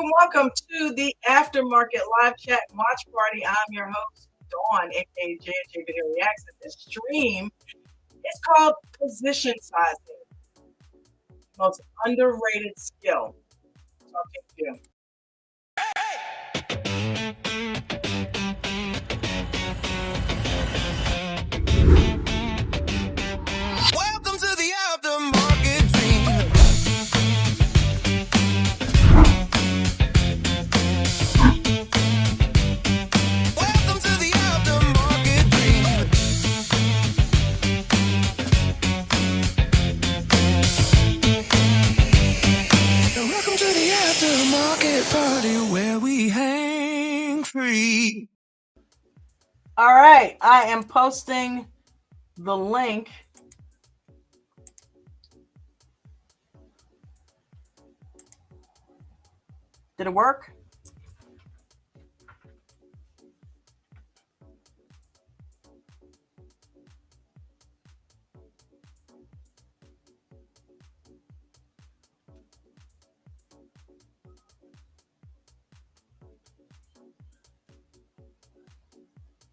welcome to the Aftermarket Live Chat Watch Party. I'm your host, Dawn, aka JJ Video Reacts. And this stream is called Position Sizing, most underrated skill. Talking to you. Welcome to the aftermarket dream. Welcome to the aftermarket dream. And welcome to the aftermarket party where we hang free. All right, I am posting the link. Did it work?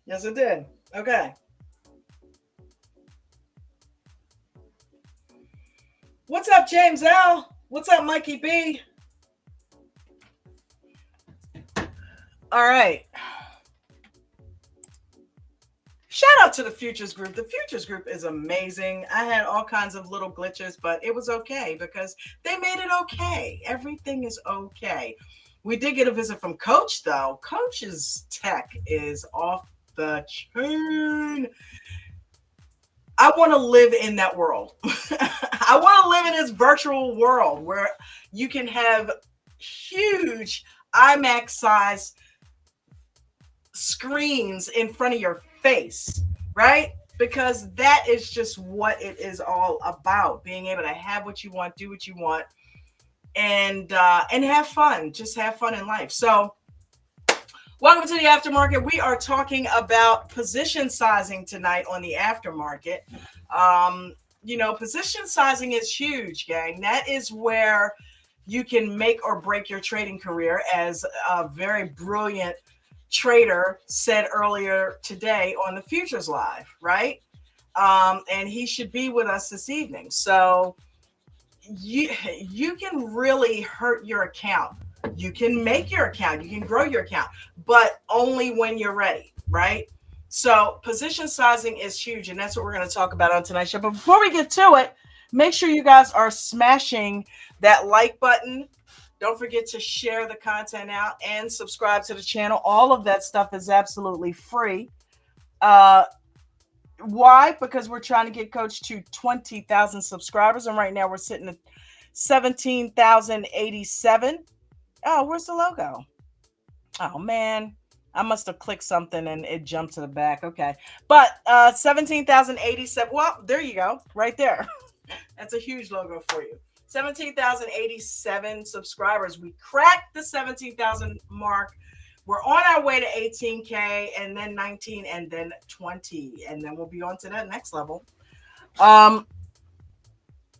Yes, it did. Okay. What's up, James L? What's up, Mikey B? All right. Shout out to the Futures Group. The Futures Group is amazing. I had all kinds of little glitches, but it was okay because they made it okay. Everything is okay. We did get a visit from Coach, though. Coach's tech is off the chain. I want to live in that world. I want to live in this virtual world where you can have huge IMAX size screens in front of your face, right? Because that is just what it is all about, being able to have what you want, do what you want, and have fun. Just have fun in life. So welcome to the Aftermarket. We are talking about position sizing tonight on the Aftermarket. Position sizing is huge, gang. That is where you can make or break your trading career, as a very brilliant trader said earlier today on the Futures Live, right? And he should be with us this evening. So you can really hurt your account. You can make your account, you can grow your account, but only when you're ready, right? So position sizing is huge, and that's what we're going to talk about on tonight's show. But before we get to it, make sure you guys are smashing that like button. Don't forget to share the content out and subscribe to the channel. All of that stuff is absolutely free. Why? Because we're trying to get Coach to 20,000 subscribers, and right now we're sitting at 17,087. Oh, where's the logo? Oh, man. I must have clicked something and it jumped to the back. Okay. But 17,087. Well, there you go. Right there. That's a huge logo for you. 17,087 subscribers. We cracked the 17,000 mark. We're on our way to 18K, and then 19, and then 20. And then we'll be on to that next level.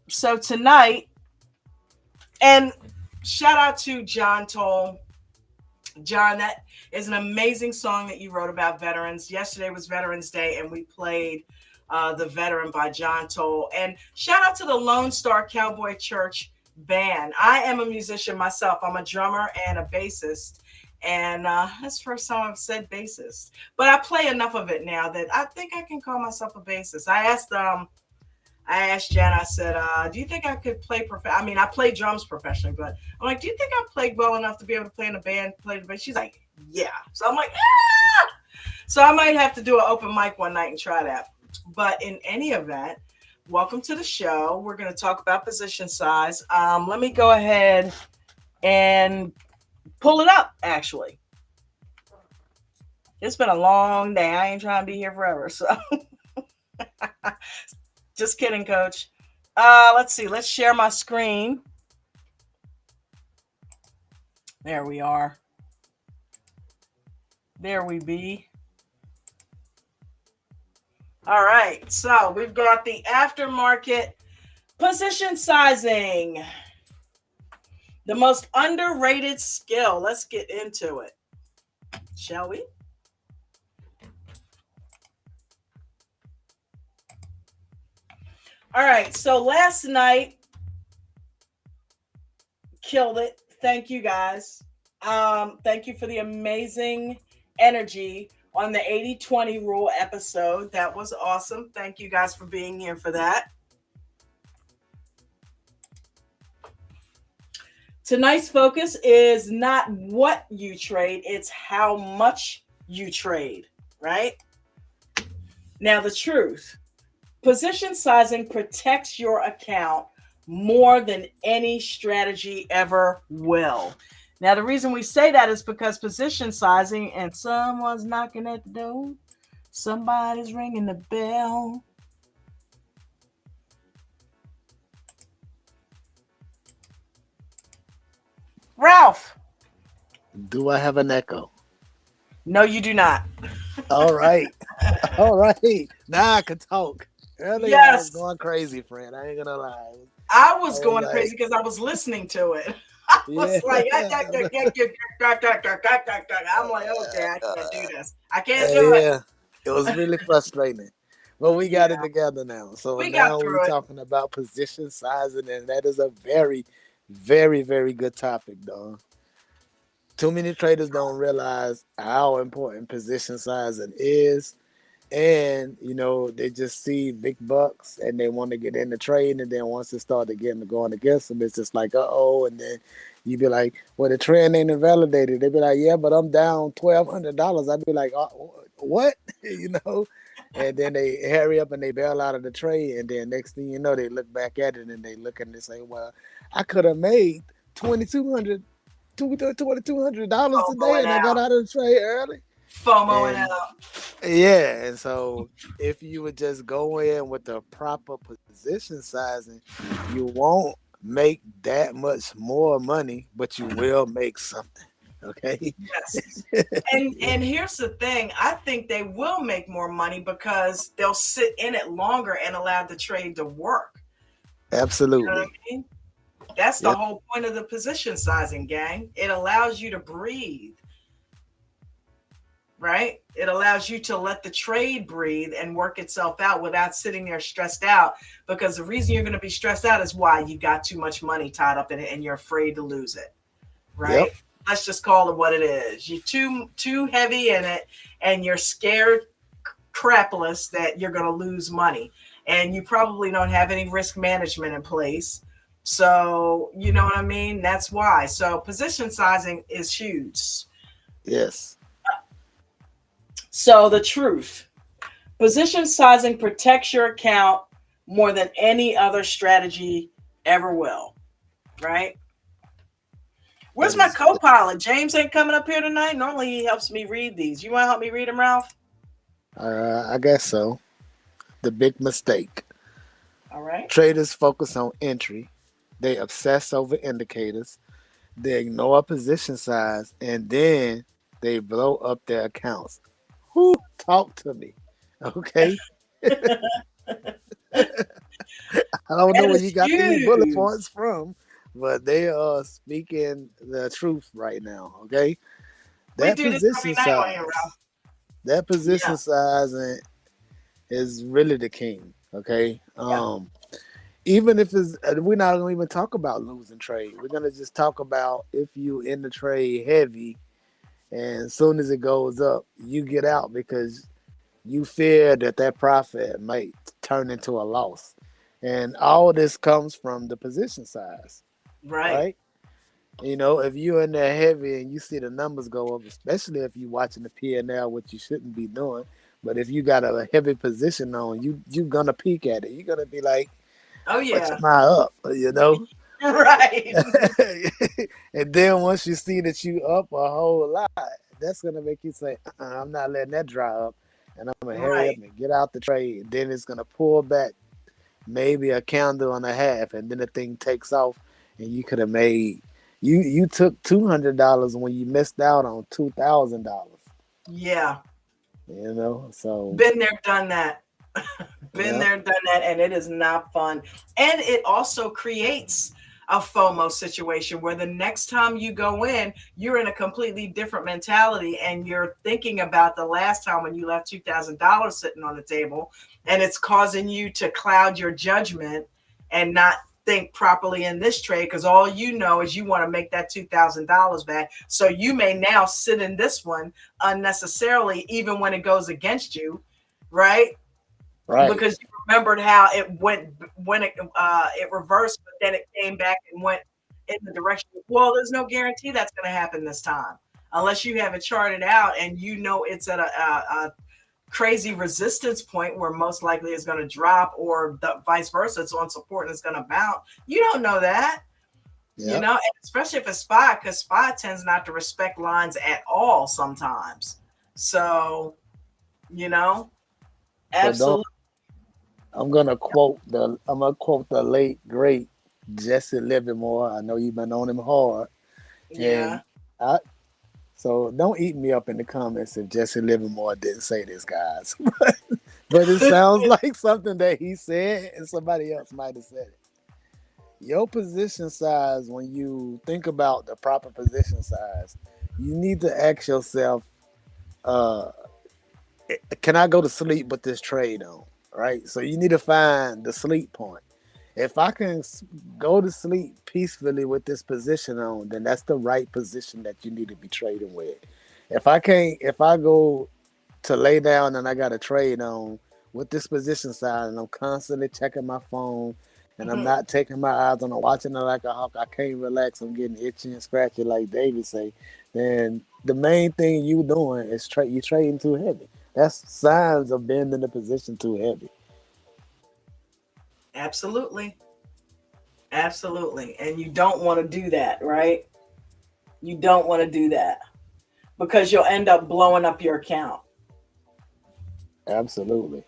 So tonight, and shout out to John Toll. John, that is an amazing song that you wrote about veterans. Yesterday was Veterans Day, and we played The Veteran by John Toll. And shout out to the Lone Star Cowboy Church band. I am a musician myself. I'm a drummer and a bassist. And that's the first time I've said bassist. But I play enough of it now that I think I can call myself a bassist. I asked Jen, I said, do you think I could play I play drums professionally, but I'm like, do you think I played well enough to be able to play in a band, play the bass? She's like, yeah. So I'm like, ah! So I might have to do an open mic one night and try that. But in any event, welcome to the show. We're going to talk about position size. Let me go ahead and pull it up, actually. It's been a long day. I ain't trying to be here forever, so... Just kidding, Coach. Let's see. Let's share my screen. There we are. There we be. All right. So we've got the Aftermarket position sizing. The most underrated skill. Let's get into it, shall we? All right. So last night, killed it. Thank you guys. Thank you for the amazing energy on the 80/20 rule episode. That was awesome. Thank you guys for being here for that. Tonight's focus is not what you trade, it's how much you trade, right? Now, the truth, position sizing protects your account more than any strategy ever will. Now, the reason we say that is because position sizing, and someone's knocking at the door, somebody's ringing the bell. Ralph, Do I have an echo? no, you do not. All right. All right. Now I can talk. Earlier I was Yes, going crazy, friend. I ain't gonna lie. I I was was going crazy like, because I was listening to it. I yeah. was like, I'm like, okay, I can't do this. I can't do it. Yeah. It was really frustrating. But we got it Yeah, together now. So we got now we through it. talking about position sizing, and that is a very, very, very good topic, dog. Too many traders don't realize how important position sizing is, and they just see big bucks and they want to get in the trade, and then once it started getting going against them, it's just like uh-oh. And then you be like, well, the trend ain't invalidated. They be like, yeah, but I'm down $1,200. I'd be like, what? And then they hurry up and they bail out of the trade, and then next thing you know, they look back at it and they look and they say, well, I could have made 2200 $2,200 today, FOMOing and I got out. out of the trade early. FOMOing And out. yeah, and so if you would just go in with the proper position sizing, you won't make that much more money, but you will make something. Okay. Yes. And here's the thing. I think they will make more money because they'll sit in it longer and allow the trade to work. You know what Absolutely. I mean? That's the Yep. whole point of the position sizing, gang. It allows you to breathe, right? It allows you to let the trade breathe and work itself out without sitting there stressed out. Because the reason you're going to be stressed out is why you got too much money tied up in it and you're afraid to lose it, right? Yep. Let's just call it what it is. You're too heavy in it, and you're scared crapless that you're going to lose money, and you probably don't have any risk management in place. So you know what I mean. That's why. So position sizing is huge. Yes. So the truth, position sizing protects your account more than any other strategy ever will. Right? That Where's my is. co-pilot? James ain't coming up here tonight. Normally he helps me read these. You want to help me read them, Ralph? I guess so. The big mistake. All right. Traders focus on entry. They obsess over indicators. They ignore position size, and then they blow up their accounts. Who talk to me? Okay. I don't know That where you is got these bullet huge. points from, but they are speaking the truth right now. Okay, We that do this every position night on here, Ralph. size, that Yeah. position size is really the king. Okay, Yeah. even if it's we're not gonna even talk about losing trade. We're gonna just talk about if you in the trade heavy, and as soon as it goes up, you get out because you fear that that profit might turn into a loss. And all this comes from the position size, Right. right? If you're in there heavy and you see the numbers go up, especially if you're watching the P&L, which you shouldn't be doing, but if you got a heavy position on, you're gonna peek at it. You're gonna be like, Oh "How much yeah. am I up?" Right. And then once you see that you up a whole lot, that's gonna make you say, I'm not letting that dry up, and I'm gonna hurry up Right. and get out the trade. And then it's gonna pull back maybe a candle and a half, and then the thing takes off, and you could have made you took $200 when you missed out on $2,000. Yeah. So Been there, done that. Been yeah, there, done that, and it is not fun. And it also creates a FOMO situation where the next time you go in, you're in a completely different mentality and you're thinking about the last time when you left $2,000 sitting on the table, and it's causing you to cloud your judgment and not think properly in this trade because all you know is you want to make that $2,000 back. So you may now sit in this one unnecessarily, even when it goes against you, right? Right. Because you remembered how it went when it reversed, but then it came back and went in the direction. Well, there's no guarantee that's going to happen this time, unless you have it charted out and you know it's at a crazy resistance point where most likely it's going to drop, or the vice versa, it's on support and it's going to bounce. You don't know that, Yep. and especially if it's spot, because spot tends not to respect lines at all sometimes. So, you know, So don't absolutely. I'm gonna quote the late great Jesse Livermore. I know you've been on him hard, and Yeah. I so don't eat me up in the comments if Jesse Livermore didn't say this, guys. But it sounds like something that he said and somebody else might have said it. Your position size, when you think about the proper position size, you need to ask yourself, uh, can I go to sleep with this trade on? Right? So you need to find the sleep point. If I can go to sleep peacefully with this position on, then that's the right position that you need to be trading with. If I can't, if I go to lay down and I got a trade on with this position side and I'm constantly checking my phone and I'm not taking my eyes on it, watching it like a hawk, I can't relax, I'm getting itchy and scratchy like David say, then the main thing you doing is you trading too heavy. That's signs of being in the position too heavy. Absolutely. Absolutely. And you don't want to do that, right? You don't want to do that because you'll end up blowing up your account. Absolutely.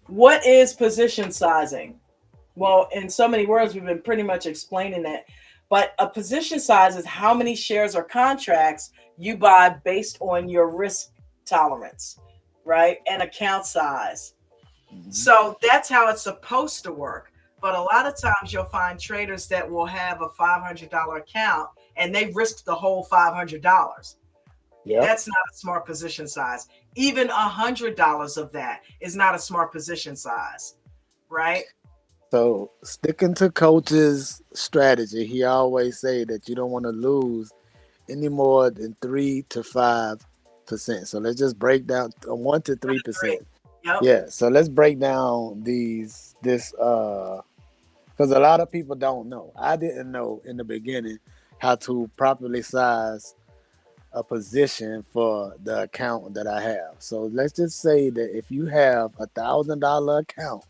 What is position sizing? Well, in so many words, we've been pretty much explaining it. But a position size is how many shares or contracts you buy based on your risk tolerance, right? And account size. Hmm. So that's how it's supposed to work. But a lot of times you'll find traders that will have a $500 account and they risk the whole $500. Yep. That's not a smart position size. Even $100 of that is not a smart position size, right? So sticking to coach's strategy, he always say that you don't want to lose any more than 3 to 5%. So let's just break down 1 to 3%. 1 to 3. Yep. Yeah. So let's break down this because a lot of people don't know. I didn't know in the beginning how to properly size a position for the account that I have. So let's just say that if you have $1,000 account,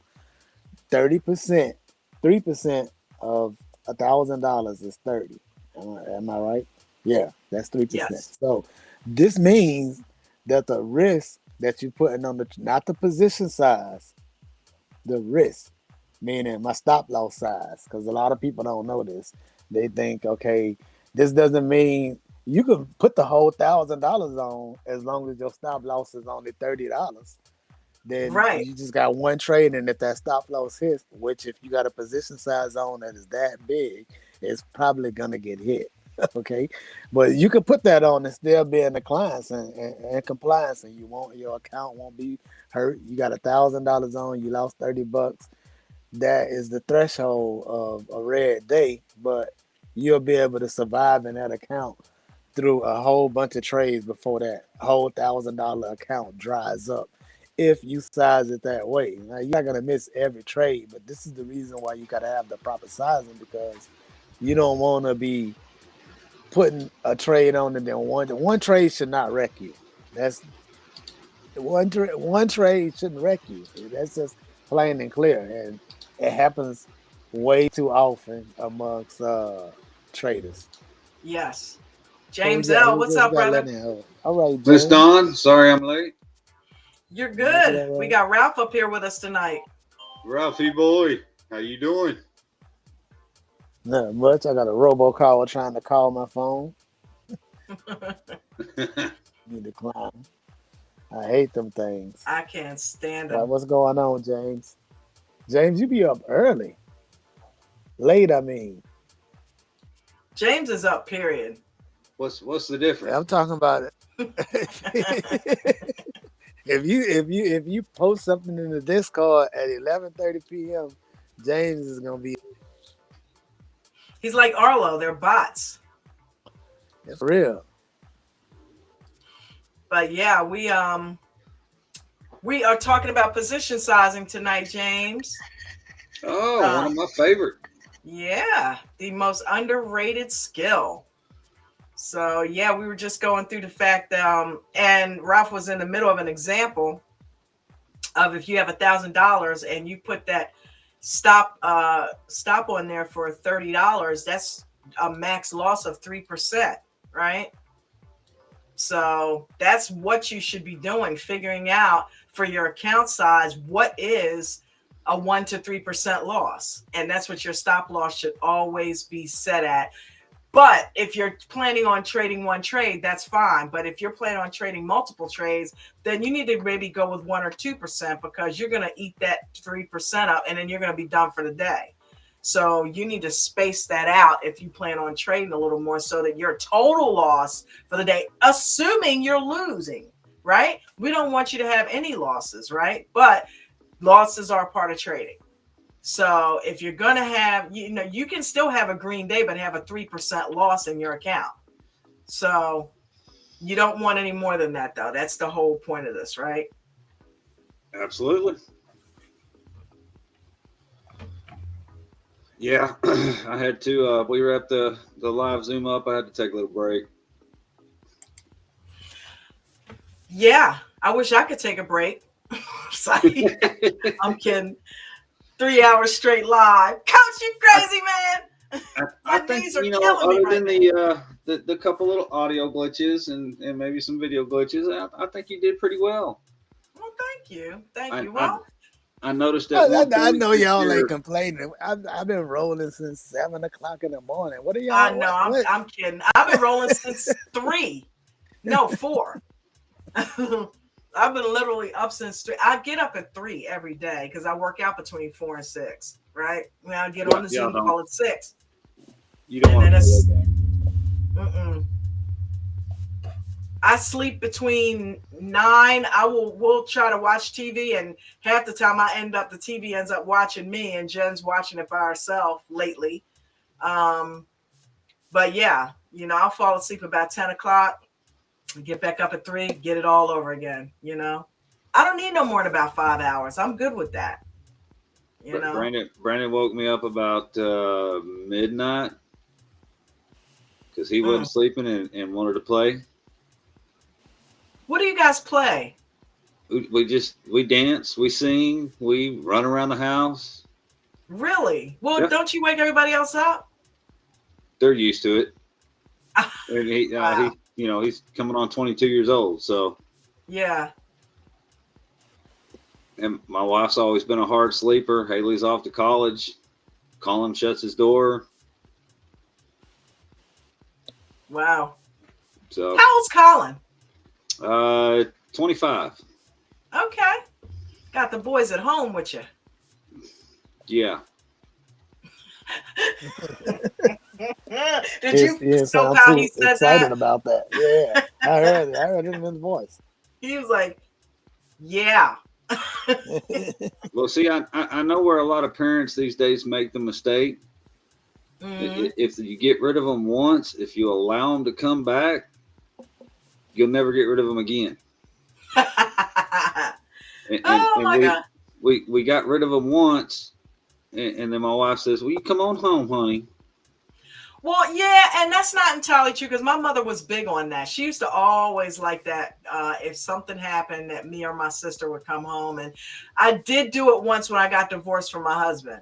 30%, 3% of $1,000 is 30. Am I right? Yeah, that's 3%. Yes. So this means that the risk that you're putting on the not the position size, the risk, meaning my stop loss size, because a lot of people don't know this. They think, okay, this doesn't mean you can put the whole $1,000 on as long as your stop loss is only $30. Then Right. you just got one trade, and if that stop loss hits, which if you got a position size on that is that big, it's probably gonna get hit. Okay, but you can put that on and still be in compliance and compliance, and your account won't be hurt. You got $1,000 on, you lost $30. That is the threshold of a red day, but you'll be able to survive in that account through a whole bunch of trades before that whole $1,000 account dries up. If you size it that way, now you're not gonna miss every trade, but this is the reason why you gotta have the proper sizing because you don't want to be putting a trade on and then one trade should not wreck you. That's one trade shouldn't wreck you. That's just plain and clear, and it happens way too often amongst traders. Yes. Who we James got? L, Who what's just up, got let brother? in? Oh, all right, Miss James. Dawn, sorry I'm late. You're That's good. all We right. got Ralph up here with us tonight. Ralphie boy, how you doing? Not much. I got a robocall trying to call my phone. You decline. I hate them things. I can't stand Why? him. What's going on, James? James, you be up early. Late, I mean. James is up, period. What's the Yeah, difference? I'm talking about it. If you post something in the Discord at 11:30 p.m., James is gonna be He's like Arlo, they're bots. it's real. But yeah, we are talking about position sizing tonight, James. Oh, one Uh, of my favorite. yeah, the most underrated skill. So yeah, we were just going through the fact that and Ralph was in the middle of an example of if you have $1,000 and you put that stop on there for $30, that's a max loss of 3%, right? So that's what you should be doing, figuring out for your account size what is a 1 to 3% loss. And that's what your stop loss should always be set at. But if you're planning on trading one trade, that's fine. But if you're planning on trading multiple trades, then you need to maybe go with 1 or 2% because you're going to eat that 3% up and then you're going to be done for the day. So you need to space that out if you plan on trading a little more so that your total loss for the day, assuming you're losing, right? We don't want you to have any losses, right? But losses are part of trading. So if you're going to have, you can still have a green day, but have a 3% loss in your account. So you don't want any more than that, though. That's the whole point of this, right? Absolutely. Yeah, I had to. We wrapped the live Zoom up. I had to take a little break. Yeah, I wish I could take a break. Sorry, I'm kidding. 3 hours straight live. Coach, you crazy, man. I My think knees are killing me other right than now. the couple little audio glitches and maybe some video glitches, I think you did pretty well. Well, thank you. Thank I you. I, Well, I noticed at I, one I point know that y'all ain't you're complaining. I've been rolling since 7 o'clock in the morning. What are I y'all? know What? I'm kidding. I've been rolling since 3. No, 4. I've been literally up since 3. I get up at 3 every day because I work out between 4 and 6. Right now, I get on the y'all Zoom don't call at 6, you don't and want then to play that it's game. mm-mm. I sleep between 9. We'll try to watch TV, and half the time the TV ends up watching me, and Jen's watching it by herself lately. Um, but yeah, I'll fall asleep about 10 o'clock, get back up at 3, get it all over again. I don't need no more than about 5 hours. I'm good with that. You know. Brandon woke me up about midnight because he Mm. wasn't sleeping and wanted to play. What do you guys play? We dance, we sing, we run around the house. Really? Well, Yeah, don't you wake everybody else up? they're used to it. And Wow. he's coming on 22 years old. So, Yeah. and my wife's always been a hard sleeper. Haley's off to college. Colin shuts his door. Wow. So, How old's Colin? 25. Okay. Got the boys at home with you. Yeah. Did you It know sound how he too said excited that? about that. Yeah, I heard it. I heard it in his voice. He was like, yeah. Well, see, I know where a lot of parents these days make the mistake. Mm-hmm. If you get rid of them once, if you allow them to come back, you'll never get rid of them again. Oh And my God. we got rid of them once, and then my wife says, "Well, you come on home, honey." Well, yeah, and that's not entirely true because my mother was big on that. She used to always like that. If something happened, that me or my sister would come home, and I did do it once when I got divorced from my husband,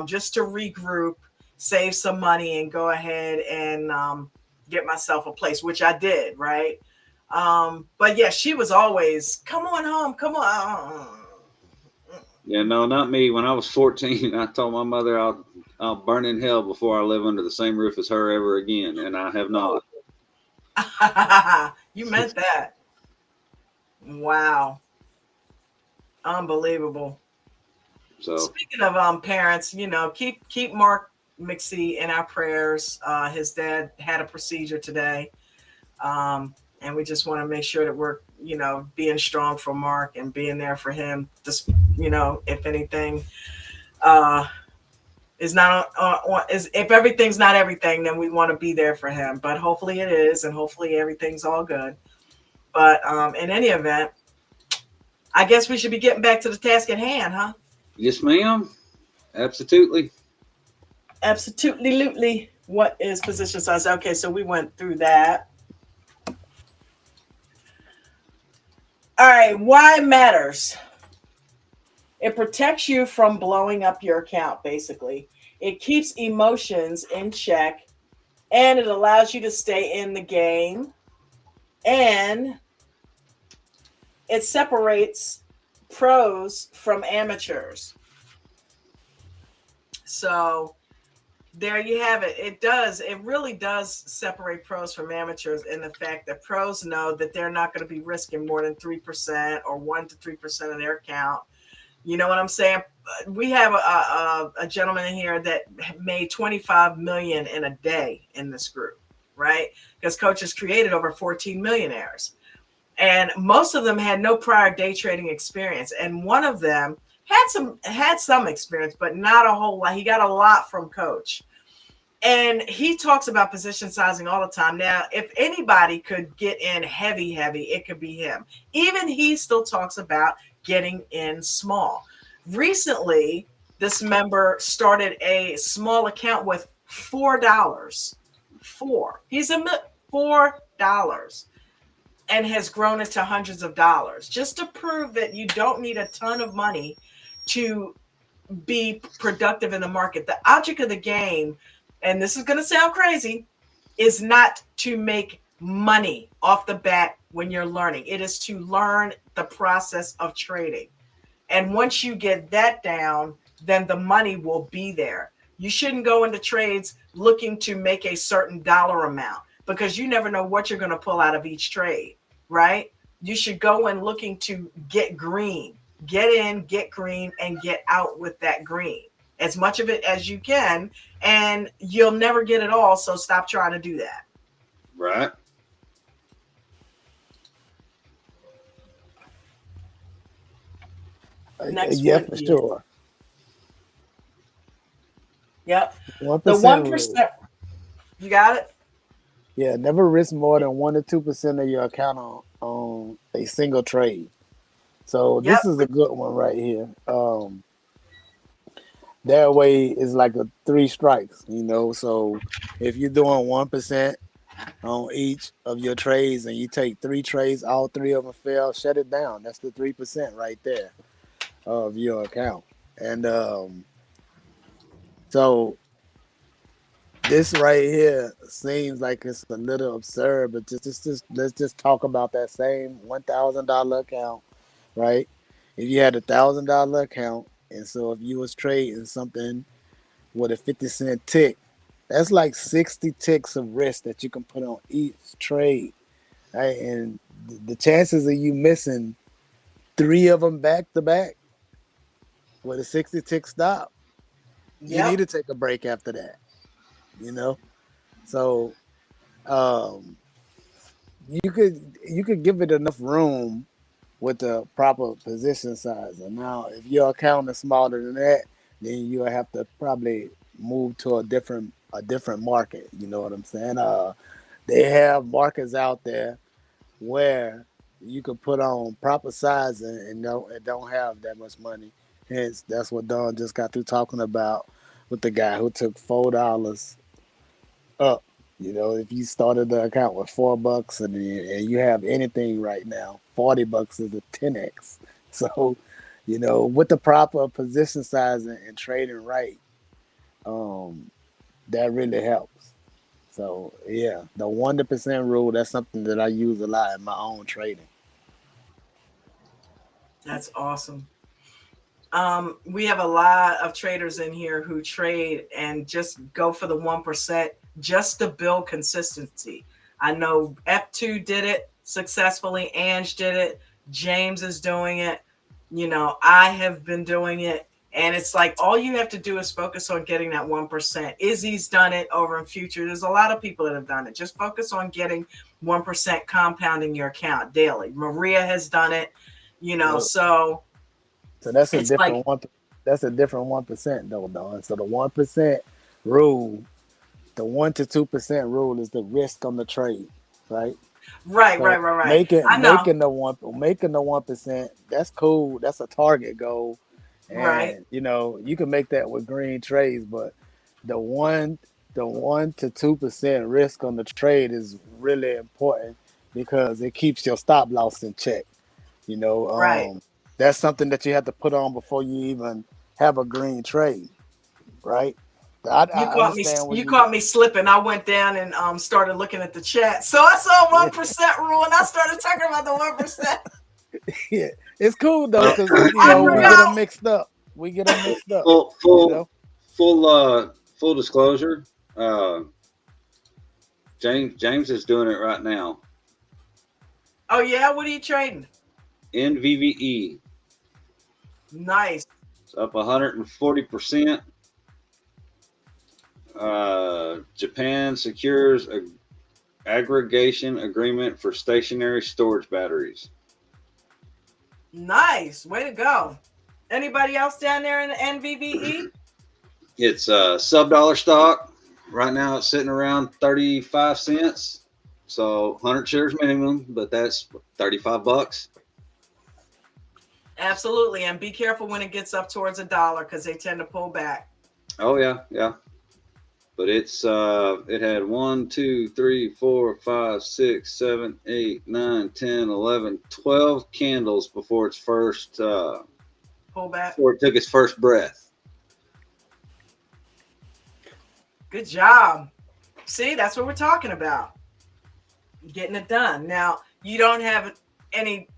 just to regroup, save some money, and go ahead and get myself a place, which I did, right? But yeah, she was always, "Come on home, come on." Yeah, no, not me. When I was 14, I told my mother I'll burn in hell before I live under the same roof as her ever again, and I have Ooh. not. You meant that. Wow. Unbelievable. So Speaking of parents, keep Mark McSee in our prayers. His dad had a procedure today, and we just want to make sure that we're being strong for Mark and being there for him. Just if anything uh, is not is if everything's not everything, then we want to be there for him. But hopefully it is, and hopefully everything's all good. But in any event, I guess we should be getting back to the task at hand, huh? yes, ma'am. Absolutely. Absolutely. What is position size? Okay, so we went through that. All right, why it matters. It protects you from blowing up your account, basically. It keeps emotions in check and it allows you to stay in the game. And it separates pros from amateurs. So there you have it. It really does separate pros from amateurs in the fact that pros know that they're not going to be risking more than 3% or 1 to 3% of their account. You know what I'm saying? We have a gentleman in here that made 25 million in a day in this group, right? Because Coach has created over 14 millionaires. And most of them had no prior day trading experience. And one of them had some experience, but not a whole lot. He got a lot from Coach. And he talks about position sizing all the time. Now, if anybody could get in heavy, it could be him. Even he still talks about getting in small. Recently, this member started a small account with $4. He's a $4 and has grown into hundreds of dollars just to prove that you don't need a ton of money to be productive in the market. The object of the game, and this is going to sound crazy, is not to make money off the bat when you're learning. It is to learn the process of trading. And once you get that down, then the money will be there. You shouldn't go into trades looking to make a certain dollar amount because you never know what you're going to pull out of each trade, right? You should go in looking to get green, get in, get green, and get out with that green as much of it as you can. And you'll never get it all. So stop trying to do that. Right. Next Yeah, one for is, sure. yep, One the percent rule. 1%. You got it? Yeah, never risk more than 1 to 2% of your account on a single trade. So Yep. this is a good one right here. That way is like a three strikes, you know. So if you're doing 1% on each of your trades and you take three trades, all three of them fail, shut it down. That's the 3% right there of your account. And so this right here seems like it's a little absurd, but just let's just talk about that same $1,000 account, right? If you had $1,000 account, and so if you was trading something with a 50-cent tick, that's like 60 ticks of risk that you can put on each trade, right? And the chances of you missing three of them back to back with a 60 tick stop, you need Yep. to take a break after that, you know. So um you could give it enough room with the proper position size. And now, if your account is smaller than that, then you'll have to probably move to a different market. You know what I'm saying? They have markets out there where you could put on proper size and don't have that much money. Hence, that's what Don just got through talking about with the guy who took $4 up. You know, if you started the account with $4 and you have anything right now, $40 is a 10x. So, with the proper position size and trading right, um, that really helps. So yeah, the 1% rule, that's something that I use a lot in my own trading. That's awesome. We have a lot of traders in here who trade and just go for the 1% just to build consistency. I know F2 did it successfully, Ange did it, James is doing it. I have been doing it. And it's like all you have to do is focus on getting that 1%. Izzy's done it over in Future. There's a lot of people that have done it. Just focus on getting 1% compounding your account daily. Maria has done it, Yep. so So that's a it's like different one. That's a different 1% though, Don. So the 1% rule, the 1 to 2% rule is the risk on the trade, right? right, right, So right, right. making I know. making the 1%, that's cool. That's a target goal, Right. and you can make that with green trades. But the one the 1 to 2% risk on the trade is really important because it keeps your stop loss in check. You know, Right. that's something that you have to put on before you even have a green trade, right? I understand what You you. caught me slipping. I went down and started looking at the chat. So I saw Yeah, 1% rule and I started talking about the 1%. yeah. It's cool though, Well, because I we get them forgot. mixed up. We get them mixed up. full You full know. full disclosure. Uh, James is doing it right now. Oh yeah, what are you trading? NVVE. Nice. It's up 140%. Japan secures a aggregation agreement for stationary storage batteries. Nice. Way to go. Anybody else down there in the NVVE? It's a sub dollar stock. Right now it's sitting around 35 cents. So 100 shares minimum, but that's 35 bucks. Absolutely. And be careful when it gets up towards $1 because they tend to pull back. Oh yeah, yeah. But it had 1, 2, 3, 4, 5, 6, 7, 8, 9, 10, 11, 12 candles before its first Pull back. before it took its first breath. Good job. See, that's what we're talking about. Getting it done. Now, you don't have any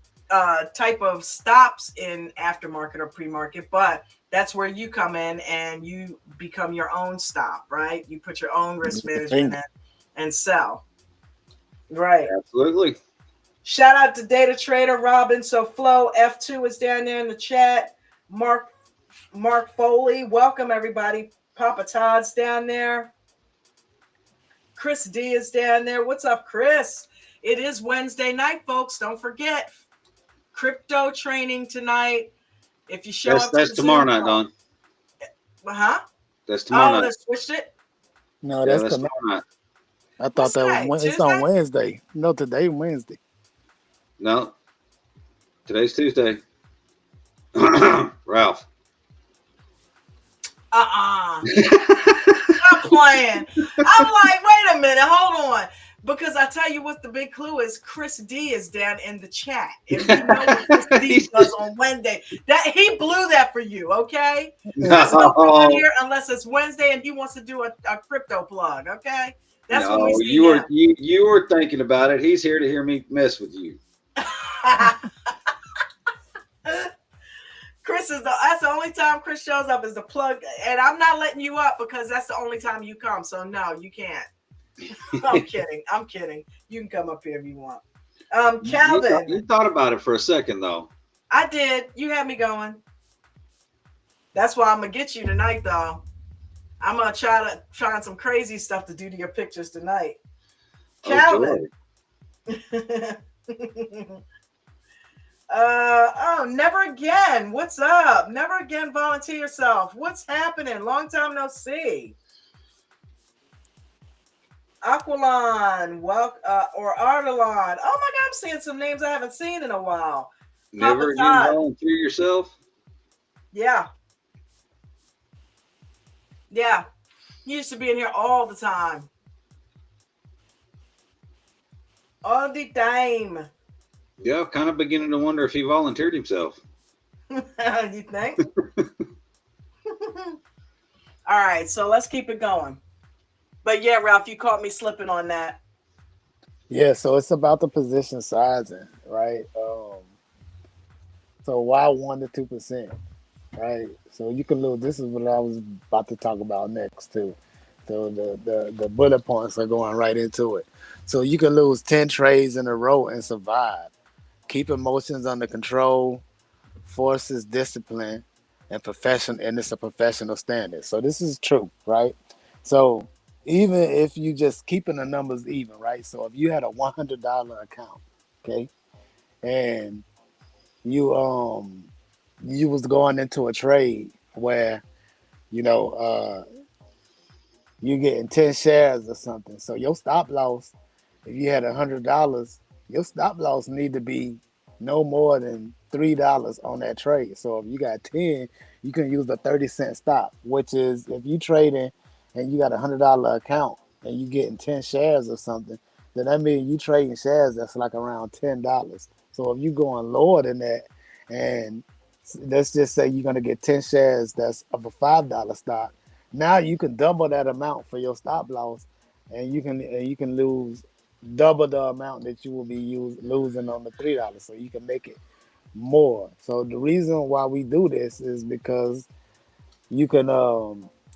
type of stops in aftermarket or pre-market, but that's where you come in and you become your own stop, right? You put your own risk management Bingo. in and sell. Right. Absolutely. Shout out to Data Trader Robin. So Flo F2 is down there in the chat. Mark Foley, welcome everybody. Papa Todd's down there. Chris D is down there. What's up, Chris? It is Wednesday night, folks. Don't forget crypto training tonight. If you show up to That's the tomorrow Zoom night, call, Don. huh? That's tomorrow Oh, night. they switched it. No, Yeah, that's that's tonight. tomorrow night. I thought What's that was today? It's on Tuesday? Wednesday. No, today Wednesday. No, today's Tuesday. Ralph. Stop playing. I'm like, wait a minute, hold on. Because I tell you what the big clue is, Chris D is down in the chat. And we know what Chris D does on Wednesday. That he blew that for you, okay? Chris don't come on No, here unless it's Wednesday and he wants to do a crypto plug, okay? That's when we no, see him. you were thinking about it. He's here to hear me mess with you. That's the only time Chris shows up is the plug, and I'm not letting you up because that's the only time you come. So no, you can't. I'm kidding. I'm kidding. You can come up here if you want. Calvin, You thought about it for a second though. I did. You had me going. That's why I'm gonna get you tonight, though. I'm gonna find some crazy stuff to do to your pictures tonight. Oh Calvin. joy. Never again. What's up? Never again. Volunteer yourself. What's happening? Long time no see. Aquilon, or Ardalon. Oh my God, I'm seeing some names I haven't seen in a while. Papa Never again Todd. volunteer yourself. Yeah. Yeah. He used to be in here all the time. All the time. Yeah, kind of beginning to wonder if he volunteered himself. You think? All right, so let's keep it going. But yeah, Ralph, you caught me slipping on that. Yeah, so it's about the position sizing, right? So why 1 to 2%, right? So you can lose. This is what I was about to talk about next too. So the bullet points are going right into it. So you can lose 10 trades in a row and survive. Keep emotions under control, forces discipline, and it's a professional standard. So this is true, right? So even if you just keeping the numbers even, right? So if you had a $100 account, okay, and you you was going into a trade where you know you getting 10 shares or something. So your stop loss, if you had $100, your stop loss need to be no more than $3 on that trade. So if you got 10, you can use the 30-cent stop, which is if you trading and you got $100 account and you getting 10 shares or something, then that means you trading shares that's like around $10. So if you going lower than that, and let's just say you're gonna get 10 shares that's of a $5 stock, now you can double that amount for your stop loss, and you can lose double the amount that you will be losing on the $3. So you can make it more. So the reason why we do this is because you can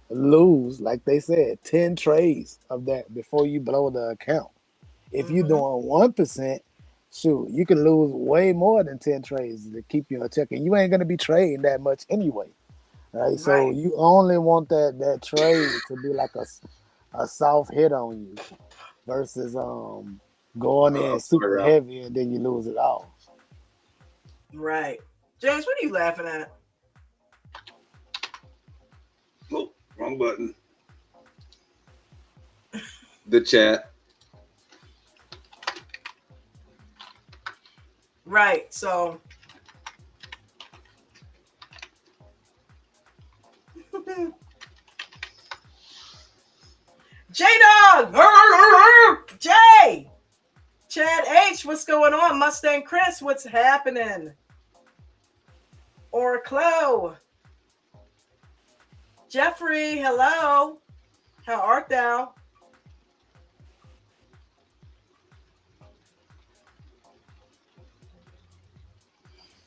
lose, like they said, 10 trades of that before you blow the account. If you're Mm-hmm. doing 1%, shoot, you can lose way more than 10 trades to keep you in check. And you ain't gonna be trading that much anyway. Right, so Right. you only want that trade to be like a soft hit on you versus going in super Figure out. heavy and then you lose it all. Right. James, what are you laughing at? Oh, wrong button. The chat. Right. So J Dog! Jay! Chad H, what's going on? Mustang Chris, what's happening? Or Chloe. Jeffrey, hello. How art thou?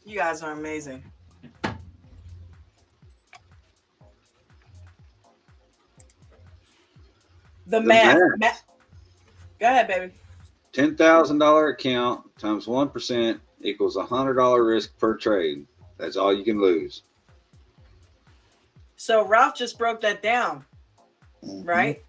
You guys are amazing. The The math. math. Go ahead, baby. $10,000 account times 1% equals $100 risk per trade. That's all you can lose. So Ralph just broke that down, Hmm. right?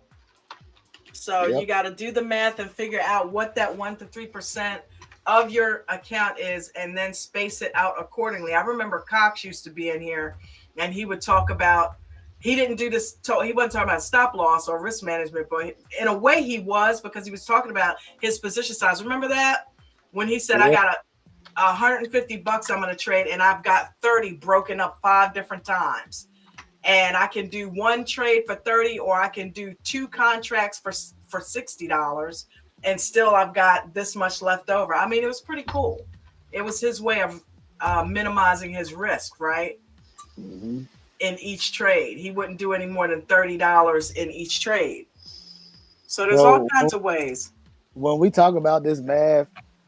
So you Yep. got to do the math and figure out what that 1 to 3% of your account is, and then space it out accordingly. I remember Cox used to be in here, and he would talk about. He didn't do this. He wasn't talking about stop loss or risk management, but in a way he was, because he was talking about his position size. Remember that when he said, "I Yeah. got $150 I'm going to trade, and I've got 30 broken up 5 different times." And I can do one trade for 30, or I can do two contracts for $60, and still I've got this much left over. I mean, it was pretty cool. It was his way of minimizing his risk, right? Hmm. In each trade, he wouldn't do any more than $30 in each trade. So there's all So kinds of ways. when we talk about this math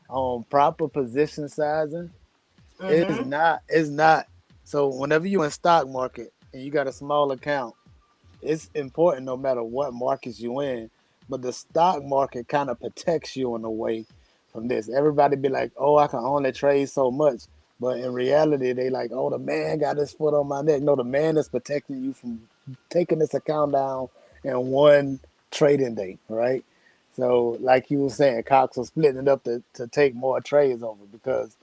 on proper position sizing, Mm-hmm. it's not. So whenever you in stock market and you got a small account, it's important no matter what markets you in, but the stock market kind of protects you in a way from this. Everybody be like, "Oh, I can only trade so much," but in reality, they like, "Oh, the man got his foot on my neck." No, the man is protecting you from taking this account down in one trading day, right? So, like you were saying, Cox was splitting it up to take more trades over because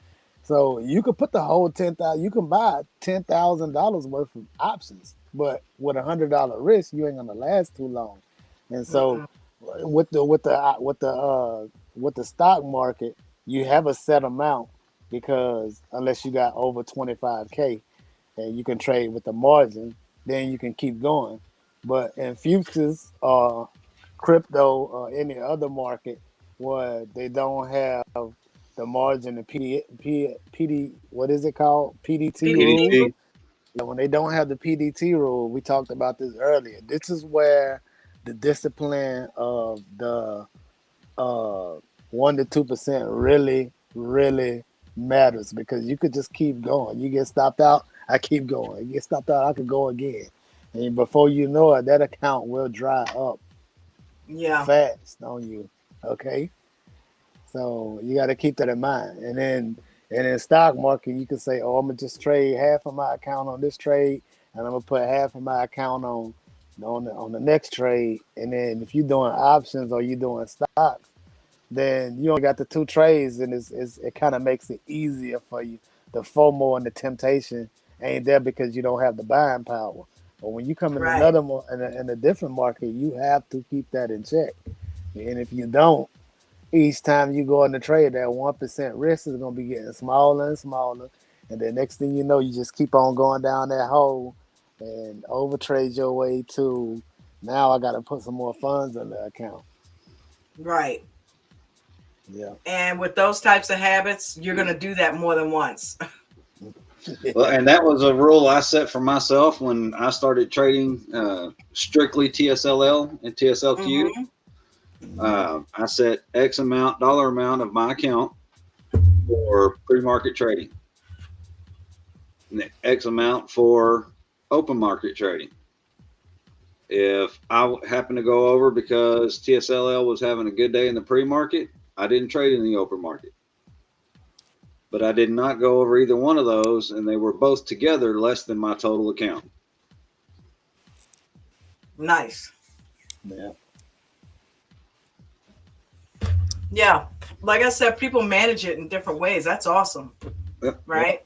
so you could put the whole 10,000. You can buy $10,000 worth of options, but with $100 risk, you ain't gonna last too long. And so, Mm-mm. with the stock market, you have a set amount because unless you got over 25K and you can trade with the margin, then you can keep going. But in futures or crypto or any other market where they don't have the margin, the PD, what is it called? PDT PDT. rule. PDT. Yeah, when they don't have the PDT rule, we talked about this earlier. This is where the discipline of the uh 1 to 2% really matters because you could just keep going. You get stopped out, I keep going. You get stopped out, I could go again. And before you know it, that account will dry up Yeah. fast on you. Okay. So you got to keep that in mind. And then And in stock market, you can say, "Oh, I'm gonna just trade half of my account on this trade, and I'm gonna put half of my account on the next trade." And then if you're doing options or you're doing stocks, then you only got the two trades, and it kind of makes it easier for you. The FOMO and the temptation ain't there because you don't have the buying power. But when you come in Right. another in a different market, you have to keep that in check. And if you don't, each time you go in the trade, that 1% risk is gonna be getting smaller and smaller, and then next thing you know, you just keep on going down that hole and overtrade your way to now. I got to put some more funds in the account. Right. Yeah. And with those types of habits, you're going to do that more than once. Well, Yeah. and that was a rule I set for myself when I started trading strictly TSLL and TSLQ. Mm-hmm. Mhm. I set X amount, dollar amount of my account for pre-market trading, and X amount for open market trading. If I happen to go over because TSLL was having a good day in the pre-market, I didn't trade in the open market. But I did not go over either one of those, and they were both together less than my total account. Nice. Yeah. Yeah. Like I said, people manage it in different ways. That's awesome. Yep. Yeah. Right.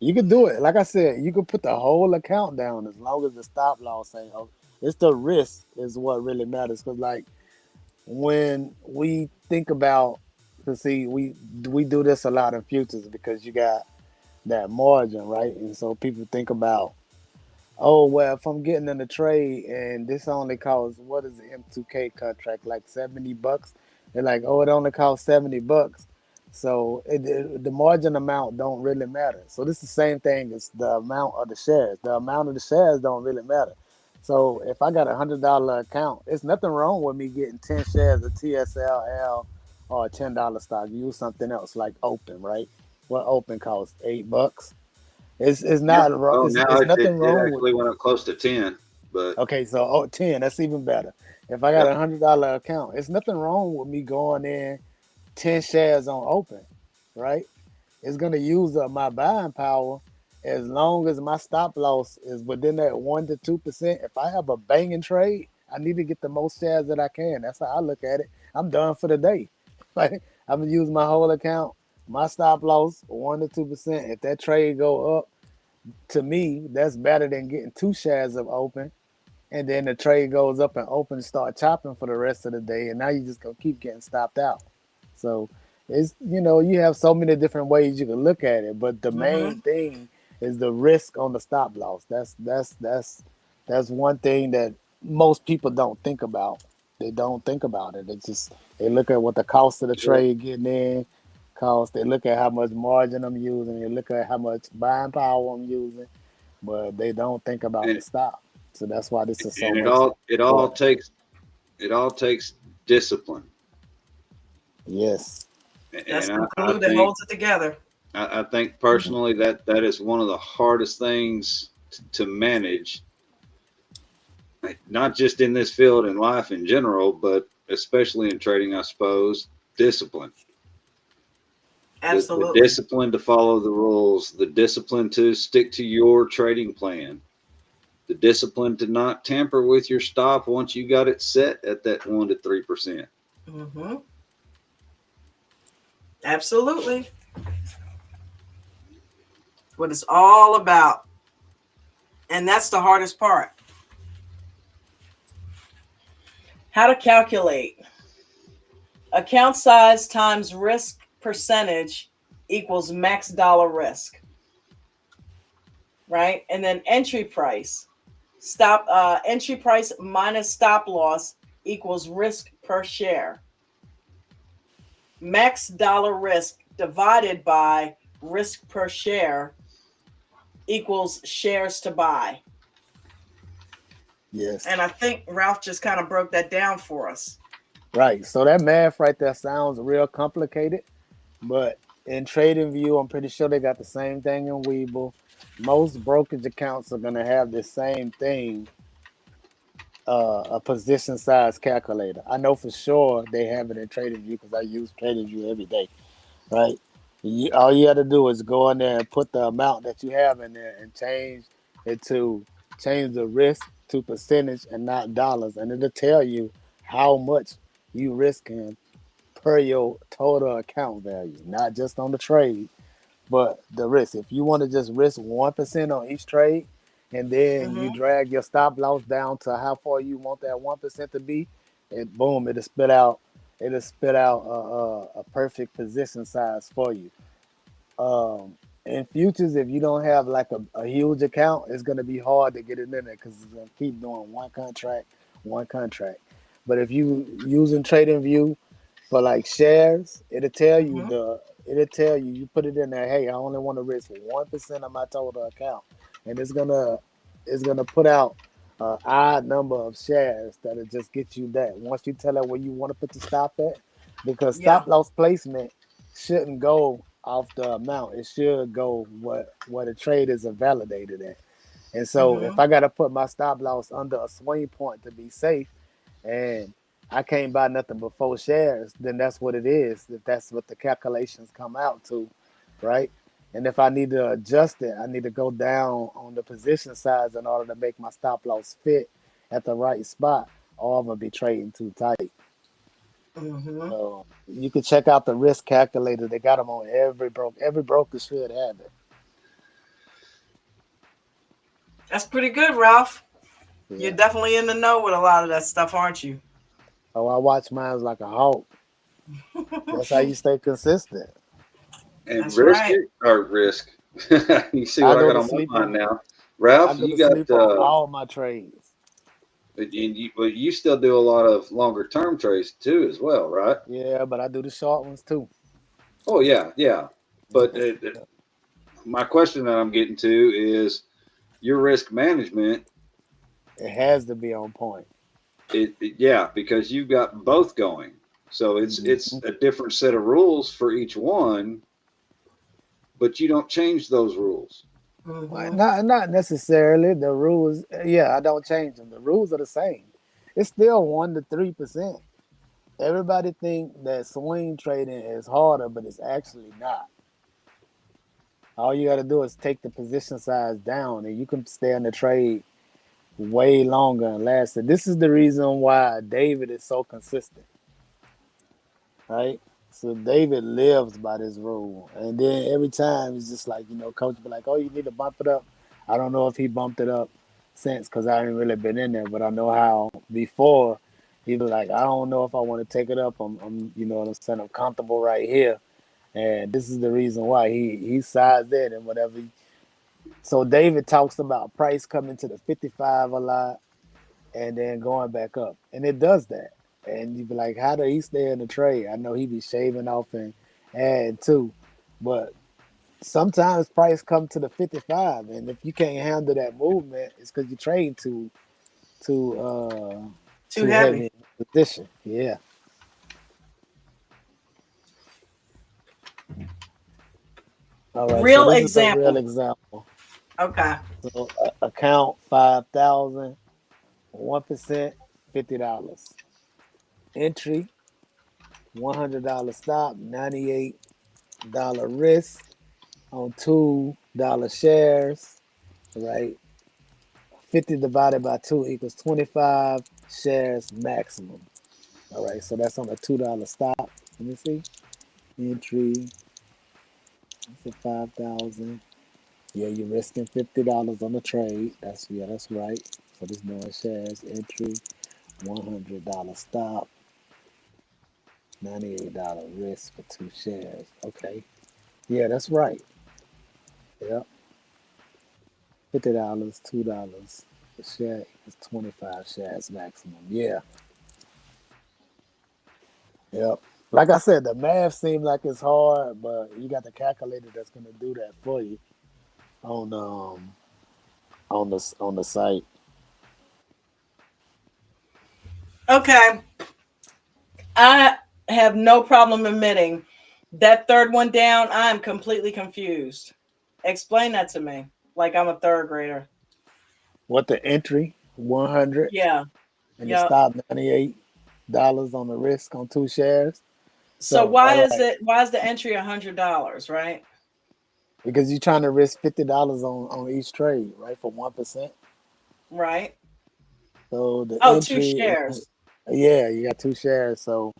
You could do it. Like I said, you could put the whole account down as long as the stop loss ain't. It's the risk is what really matters. Because like when we think about, to see, we do this a lot in futures because you got that margin, right? And so people think about, oh well, if I'm getting in the trade and this only costs, what is the M2K contract, like $70? They're like, oh, it only costs $70. So the margin amount don't really matter. So this is the same thing as the amount of the shares. The amount of the shares don't really matter. So if I got $100 account, it's nothing wrong with me getting 10 shares of TSLL or a $10 stock. Use something else like Open, right? What Open costs $8. It's Yeah. not wrong. Well, now It's it nothing wrong with. actually went up close to 10, but Okay, so 10, that's even better. If I got yeah. $100 account, it's nothing wrong with me going in 10 shares on open, right? It's gonna use up my buying power as long as my stop loss is within that 1 to 2%. If I have a banging trade, I need to get the most shares that I can. That's how I look at it. I'm done for the day. Like I'm gonna use my whole account. My stop loss 1 to 2%. If that trade go up, to me, that's better than getting two shares of open, and then the trade goes up and open start chopping for the rest of the day, and now you just gonna keep getting stopped out. So it's, you have so many different ways you can look at it, but the Mm-hmm. main thing is the risk on the stop loss. That's one thing that most people don't think about. They don't think about it. They look at what the cost of the Sure. trade getting in cost. They look at how much margin I'm using. They look at how much buying power I'm using, but they don't think about the And stop. So that's why this is so and much important. it all takes discipline. Yes. That's And the I glue that think holds it together. I think personally that is one of the hardest things to manage, not just in this field and life in general, but especially in trading, I suppose. Discipline, the Absolutely. discipline to follow the rules, the discipline to stick to your trading plan, the discipline to not tamper with your stop once you got it set at that 1 to 3%. Mm-hmm. Absolutely. What it's all about. And that's the hardest part. How to calculate account size times risk percentage equals max dollar risk, right? And then entry price minus stop loss equals risk per share. Max dollar risk divided by risk per share equals shares to buy. Yes. And I think Ralph just kind of broke that down for us. Right. So that math right there sounds real complicated, but in TradingView, I'm pretty sure they got the same thing in Webull. Most brokerage accounts are gonna have the same thing, a position size calculator. I know for sure they have it in TradingView because I use TradingView every day, right? All you got to do is go in there and put the amount that you have in there and it to change the risk to percentage and not dollars, and it'll tell you how much you risking per your total account value, not just on the trade, but the risk. If you want to just risk 1% on each trade, and then you Mm-hmm. drag your stop loss down to how far you want that 1% to be, and boom, it'll spit out. It'll spit out a perfect position size for you. In futures, if you don't have like a huge account, it's gonna be hard to get it in there because it's gonna keep doing one contract. But if you using TradingView for like shares, Mm-hmm. it'll tell you you put it in there. Hey, I only want to risk 1% of my total account, and it's gonna put out an odd number of shares that'll just get you that. Once you tell it where you want to put the stop at, because Yeah. stop loss placement shouldn't go off the amount. It should go what the trade is validated at. And so if Mm-hmm. I gotta put my stop loss under a swing point to be safe, and I can't buy nothing but 4 shares, then that's what it is. If that's what the calculations come out to, right? And if I need to adjust it, I need to go down on the position size in order to make my stop loss fit at the right spot, or I'm gonna be trading too tight. Mm-hmm. So you can check out the risk calculator. They got them on every broker. Every broker should have it. That's pretty good, Ralph. You're Yeah. definitely in the know with a lot of that stuff, aren't you? Oh, I watch mine like a hawk. That's how you stay consistent. And That's risk right. it or risk. You see I what I go got to on my sleep mind on now, I Ralph. go to You got sleep on all my trades. but you still do a lot of longer term trades too, as well, right? Yeah, but I do the short ones too. Oh yeah, yeah. But Yeah. my question that I'm getting to is your risk management. It has to be on point. Yeah, because you've got both going, so it's Mhm. a different set of rules for each one, but you don't change those rules. Well, Mm-hmm. not necessarily the rules. Yeah, I don't change them. The rules are the same. It's still 1 to 3%. Everybody think that swing trading is harder, but it's actually not. All you got to do is take the position size down, and you can stay in the trade way longer and last. This is the reason why David is so consistent, right? So David lives by this rule, and then every time it's just like coach be like, "Oh, you need to bump it up." I don't know if he bumped it up since because I ain't really been in there, but I know how before he was like, "I don't know if I want to take it up. you know what I'm saying? I'm comfortable right here." And this is the reason why he sized it and whatever. So David talks about price coming to the 55 a lot and then going back up, and it does that. And you be like, how do he stay in the trade? I know he be shaving off and adding too, but sometimes price come to the 55, and if you can't handle that movement, it's because you trade too Too too heavy heavy. in the position. Yeah. All right. So Real this is a real example. example. Okay. So account 5,000, 1%, $50. Entry, $100 stop, $98 risk on $2 shares, right? 50 divided by 2 equals 25 shares maximum. All right, so that's on a $2 stop. Let me see. Entry, that's at 5,000. Yeah, you're risking $50 on the trade. That's right. So this doing shares. Entry, $100 stop, $98 risk for 2 shares. Okay. Yeah, that's right. Yep. $50, $2. The share is 25 shares maximum. Yeah. Yep. Like I said, the math seems like it's hard, but you got the calculator that's gonna do that for you on on the site. Okay. I have no problem admitting that third one down, I am completely confused. Explain that to me. Like I'm a third grader. What the entry 100 Yeah. and the Yeah. stop $98 on the risk on 2 shares. So So all right, why is the entry $100, right? because you're trying to risk $50 on each trade, right? For 1%. Right. So the Oh, two entry, shares. yeah, you got two shares. So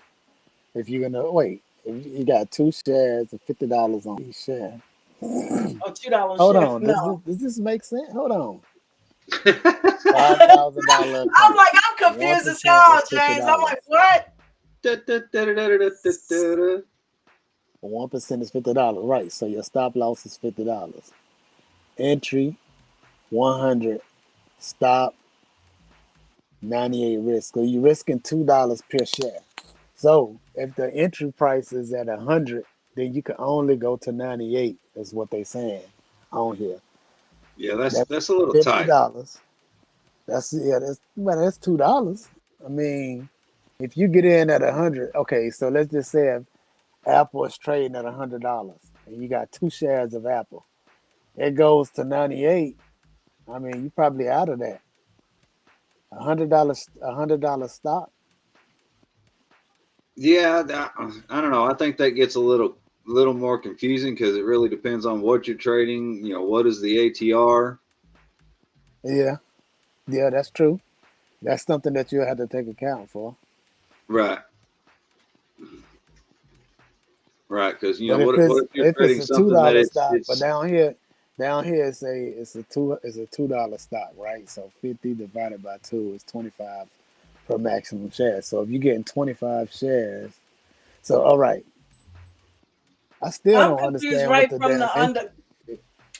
if you're gonna wait, if you got two shares of $50 on each share. Oh, $2 Hold share. on, No. does this make sense? Hold on, $5,000 I'm account. like, I'm One confused as percent hell, is fifty James. I'm like, dollars. what? 1% is $50, right? So your stop loss is $50. Entry 100, stop 98 risk. So you're risking $2 per share. So if the entry price is at 100, then you can only go to 98. Is what they saying on here. Yeah, That's that's a little tight. $50. That's $2. I mean, if you get in at 100, okay. So let's just say if Apple is trading at $100 and you got two shares of Apple, it goes to 98. I mean, you probably out of that. $100 stock. Yeah, I don't know. I think that gets a little more confusing because it really depends on what you're trading. You know, what is the ATR? Yeah, yeah, that's true. That's something that you'll have to take account for. Right, right. Because But what if you're if it's trading a two something that dollar stock, but it's down here it's a $2 stock, right? So 50 divided by two is 25 per maximum share. So if you're getting 25 shares, so all right, I still I'm don't confused understand what right the from damn the under. entry.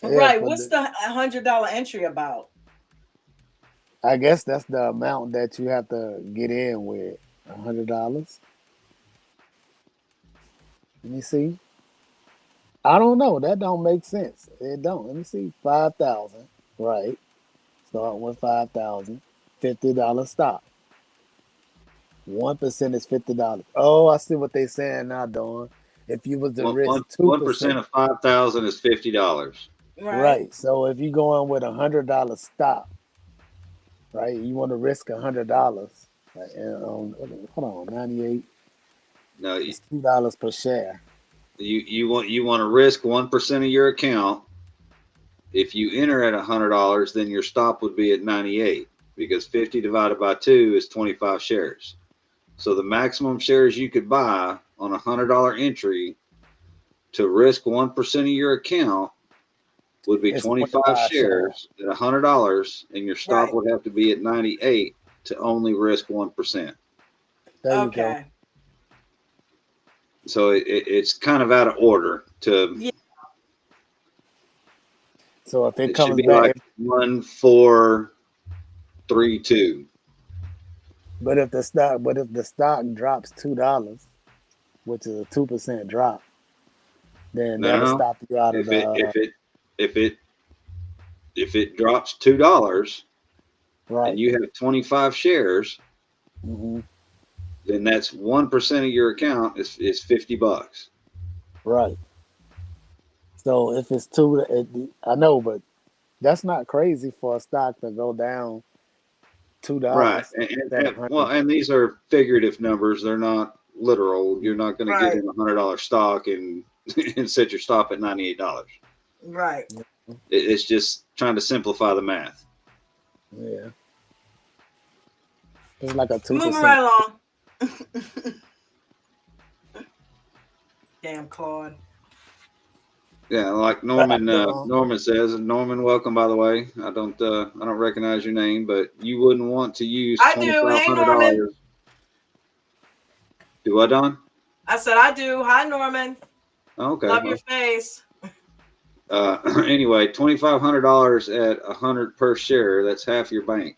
Yeah, Right. for What's the the $100 entry about? I guess that's the amount that you have to get in with. $100. Let me see. I don't know. That don't make sense. It don't. Let me see. 5,000. Right. Start with 5,000. $50 stock. 1% is $50. Oh, I see what they saying now, Dawn. If you was to risk 1% 2%, of 5,000 is $50. Right. right. So if you go in with $100 stock, right, you want to risk $100. Right, and hold on, 98. No, It's $2 per share. you want to risk 1% of your account. If you enter at $100, then your stop would be at 98 because 50 divided by two is 25 shares. So the maximum shares you could buy on a $100 entry to risk 1% of your account would be It's 25 25 share. shares at $100, and your stop Right. would have to be at 98 to only risk 1%. There you go. Okay. So it's kind of out of order. To Yeah. So if it It should comes be back, like 1, 4, 3, 2. but if the stock drops $2, which is a 2% drop, then that'll No, stop you out of if the it if it if it if it drops $2 and right. you have 25 shares, Hmm. then that's 1% of your account is $50. Right. So if it's two, I know, but that's not crazy for a stock to go down two Right. dollars at a Well, hundred. and these are figurative numbers. They're not literal. You're not going to get Right. in $100 stock and and set your stop at $98. Right. It's just trying to simplify the math. Yeah, it's like a two Moving percent. right along. Damn, Claude. Yeah, like All right, Dawn. Norman says. Norman, welcome by the way. I don't recognize your name, but you wouldn't want to use I twenty do. five Hey, hundred Norman. dollars. Do I, Don? I said I do. Hi, Norman. Oh, okay, Love your well, face. anyway, $2,500 at 100 per share. That's half your bank.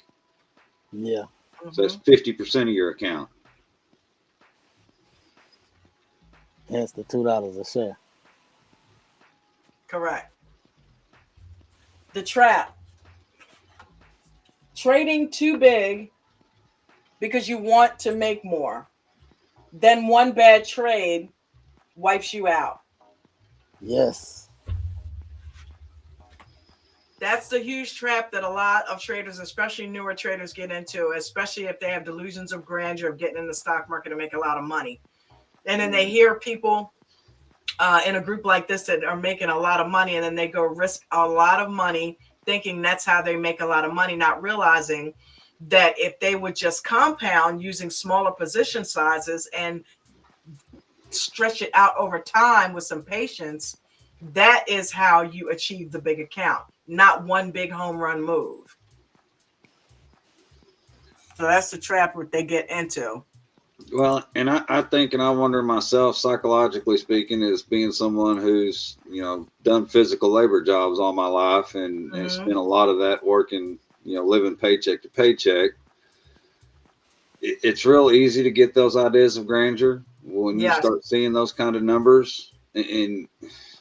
Yeah, So that's Hmm. 50% of your account. hence the $2 a share. Correct. The trap. Trading too big because you want to make more. Then one bad trade wipes you out. Yes. That's the huge trap that a lot of traders, especially newer traders, get into, especially if they have delusions of grandeur of getting in the stock market to make a lot of money. And then they hear people in a group like this that are making a lot of money, and then they go risk a lot of money thinking that's how they make a lot of money, not realizing that if they would just compound using smaller position sizes and stretch it out over time with some patience, that is how you achieve the big account, not one big home run move. So that's the trap what they get into. Well, and I think, and I wonder myself, psychologically speaking, as being someone who's, done physical labor jobs all my life and Mm-hmm. spent a lot of that working, living paycheck to paycheck. It's real easy to get those ideas of grandeur when you Yes. start seeing those kind of numbers, and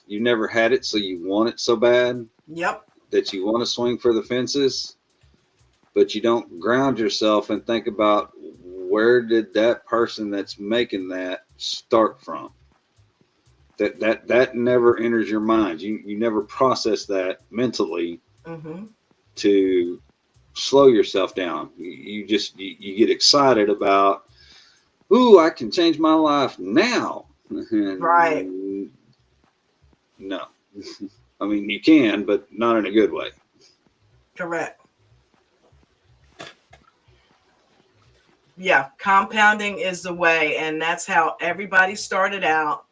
you never had it, so you want it so bad Yep. that you want to swing for the fences, but you don't ground yourself and think about where did that person that's making that start from. That never enters your mind. You never process that mentally Mm-hmm. to slow yourself down. You just you get excited about, ooh, I can change my life now. Right. No. I mean, you can, but not in a good way. Correct. Yeah, compounding is the way, and that's how everybody started out.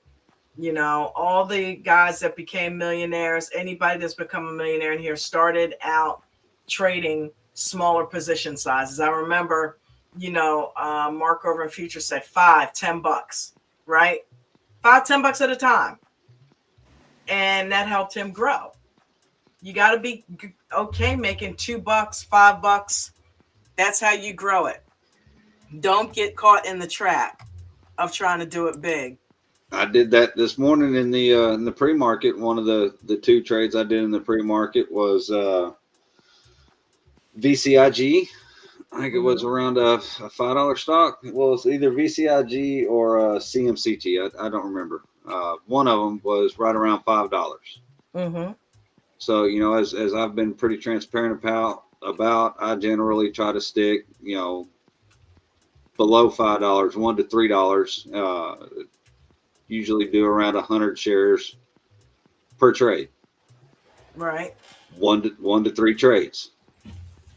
All the guys that became millionaires, anybody that's become a millionaire in here started out trading smaller position sizes. I remember, Mark over in Future said $5, $10, right? $5, $10 at a time. And that helped him grow. You got to be okay making $2, $5. That's how you grow it. Don't get caught in the trap of trying to do it big. I did that this morning in the pre-market. One of the two trades I did in the pre-market was VCIG. I think it was Mm-hmm. around a $5 stock. Well, it's either VCIG or CMCT. I don't remember. One of them was right around $5. Mm-hmm. So as I've been pretty transparent about, I generally try to stick below $5, $1 to $3. Usually do around 100 shares per trade. Right. One to three trades.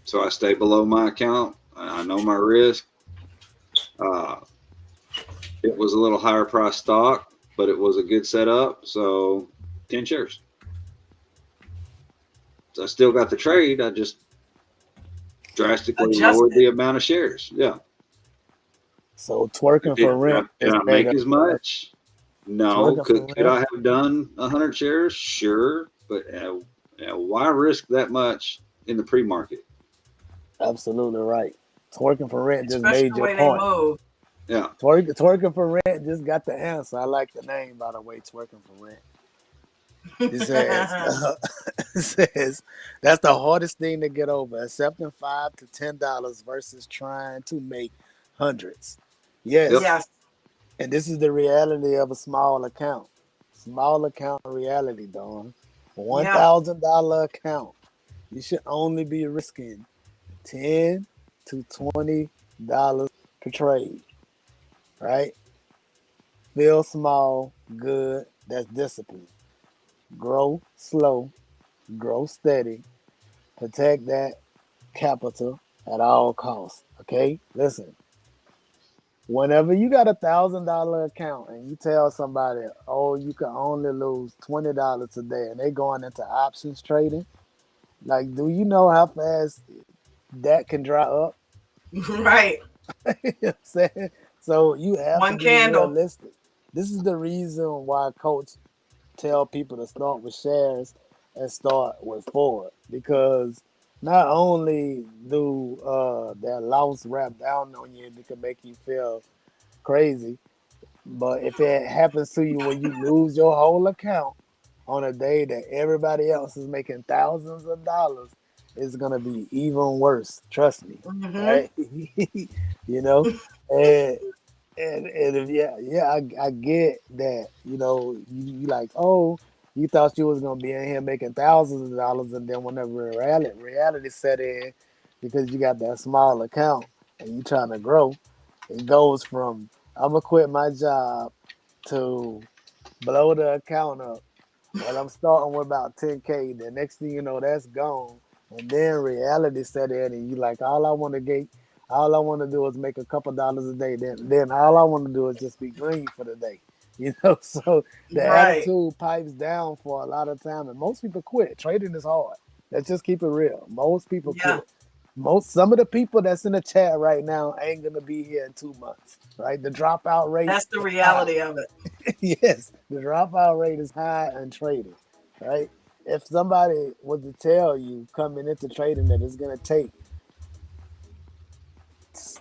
So I stay below my account. I know my risk. Uh, it was a little higher price stock, but it was a good setup. So 10 shares. So I still got the trade. I just drastically Adjust lowered it. the amount of shares. Yeah. So twerking for Did I, rent did is I make mega. as much? No. Twerking for Could rent, I have done 100 shares? Sure. But why risk that much in the pre-market? absolutely right. Twerking for rent just Especially made the your way they point. move. Yeah. Twerking for rent just got the answer. I like the name, by the way. Twerking for rent. It says, it says that's the hardest thing to get over, accepting $5 to $10 versus trying to make hundreds. Yep. Yes, Yes. and this is the reality of a small account. Small account reality, Dawn. One Yeah. thousand dollar account. You should only be risking $10 to $20 per trade, right? Feel small, good. That's discipline. Grow slow, grow steady, protect that capital at all costs. Okay? Listen, whenever you got $1,000 account and you tell somebody, oh, you can only lose $20 today and they going into options trading, like, do you know how fast that can dry up? Right. You know what I'm saying? So you have to One be candle. realistic. This is the reason why coach tell people to start with shares and start with Ford, because not only do their loss wrap down on you and it can make you feel crazy, but if it happens to you when you lose your whole account on a day that everybody else is making thousands of dollars, it's gonna be even worse. Trust me, Mm-hmm. right? You know, and and if, yeah, I get that. You like, oh, you thought you was gonna be in here making thousands of dollars, and then whenever reality set in, because you got that small account and you trying to grow, it goes from I'm gonna quit my job to blow the account up. Well, I'm starting with about 10K. The next thing you know, that's gone. And then reality set in, and you like, all I want to do is make a couple dollars a day. Then all I want to do is just be green for the day. So the Right. attitude pipes down for a lot of time, and most people quit. Trading is hard. Let's just keep it real. Most people Yeah. quit. Some of the people that's in the chat right now ain't gonna be here in 2 months, right? The dropout rate That's the is high. reality of it. Yes, the dropout rate is high in trading, right? If somebody was to tell you coming into trading that it's going to take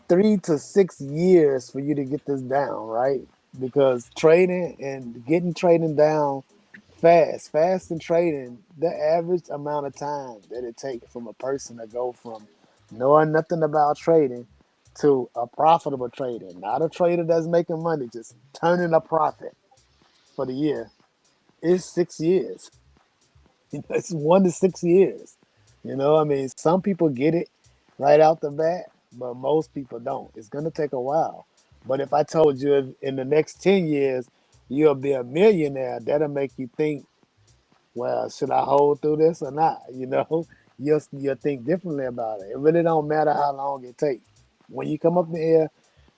3 to 6 years for you to get this down, right? Because trading and getting trading down fast and trading, the average amount of time that it takes from a person to go from knowing nothing about trading to a profitable trader, not a trader that's making money, just turning a profit for the year is 6 years. It's 1 to 6 years. I mean, some people get it right out the bat, but most people don't. It's gonna take a while. But if I told you in the next 10 years you'll be a millionaire, that'll make you think, well, should I hold through this or not? You'll think differently about it. It really don't matter how long it takes. When you come up in here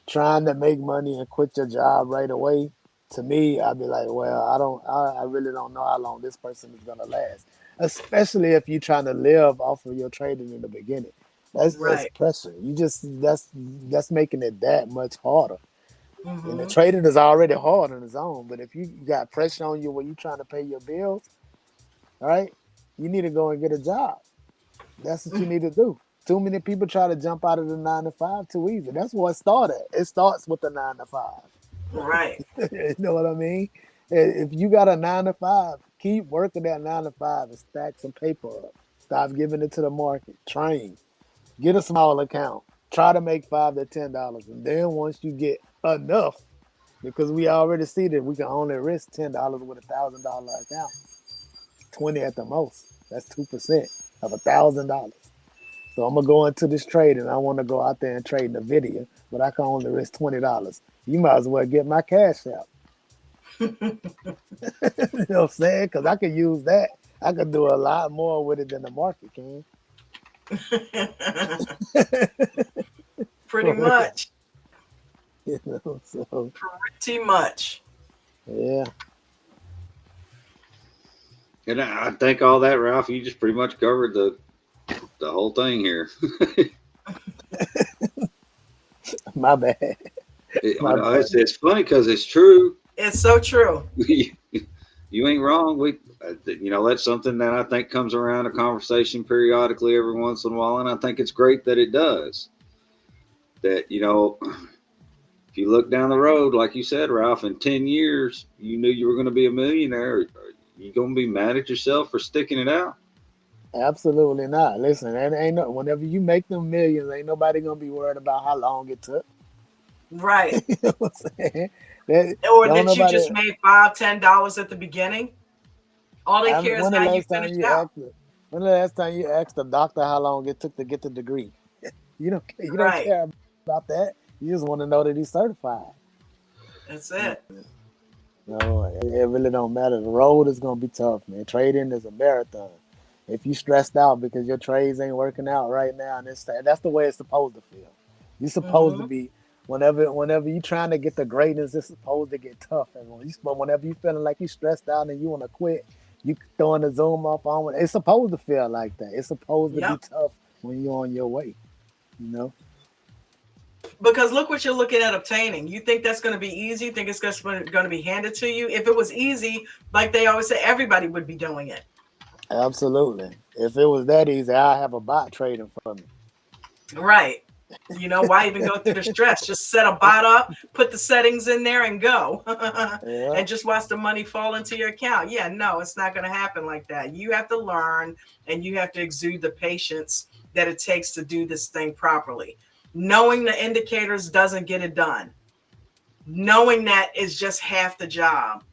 trying to make money and quit your job right away, to me, I'd be like, well, I really don't know how long this person is gonna last. Especially if you're trying to live off of your trading in the beginning. That's just Right. pressure. That's making it that much harder. And the Hmm. trading is already hard on its own. But if you got pressure on you when you're trying to pay your bills, all right, you need to go and get a job. That's what you need to do. Too many people try to jump out of the 9 to 5 too easy. That's what it started. It starts with the 9 to 5. Right. You know what I mean? If you got a 9 to 5, keep working that 9 to 5 and stack some paper up. Stop giving it to the market. Train. Get a small account. Try to make $5 to $10. And then once you get enough, because we already see that we can only risk $10 with $1,000 account. 20 at the most. That's 2% of $1,000. So I'm gonna go into this trade and I want to go out there and trade NVIDIA, but I can only risk $20. You might as well get my cash out. You know what I'm saying? Because I could use that. I could do a lot more with it than the market can. Pretty For real. much. So Pretty much. yeah, And I think all that, Ralph, you just pretty much covered the whole thing here. my bad. I My know bad. it's funny because it's true. It's so true. You ain't wrong. That's something that I think comes around a conversation periodically every once in a while, and I think it's great that it does. That if you look down the road, like you said, Ralph, in 10 years, you knew you were going to be a millionaire. You going to be mad at yourself for sticking it out? Absolutely not. Listen, and ain't no, whenever you make them millions, ain't nobody gonna be worried about how long it took. Right. You know what I'm saying? That, Or don't that you nobody. just made $5, $10 at the beginning. All they care is When the how you last time finished you out. asked? When the last time you asked the doctor how long it took to get the degree? You don't. You don't Right. care about that. You just want to know that he's certified. That's it. No, it really don't matter. The road is gonna be tough, man. Trading is a marathon. If you stressed out because your trades ain't working out right now, and that's the way it's supposed to feel. You're supposed to Hmm. be whenever you trying to get the greatness, it's supposed to get tough. And whenever you feeling like you stressed out and you want to quit, you throwing the zoom off on. It's supposed to feel like that. It's supposed to be Yep. tough when you're on your way. You know. Because look what you're looking at obtaining. You think that's going to be easy? You think it's just going to be handed to you? If it was easy, like they always say, everybody would be doing it. Absolutely. If it was that easy, I have a bot trading for me. Right. Why even go through the stress? Just set a bot up, put the settings in there, and go. Yeah. And just watch the money fall into your account. Yeah, no, it's not going to happen like that. You have to learn and you have to exude the patience that it takes to do this thing properly. Knowing the indicators doesn't get it done. Knowing that is just half the job,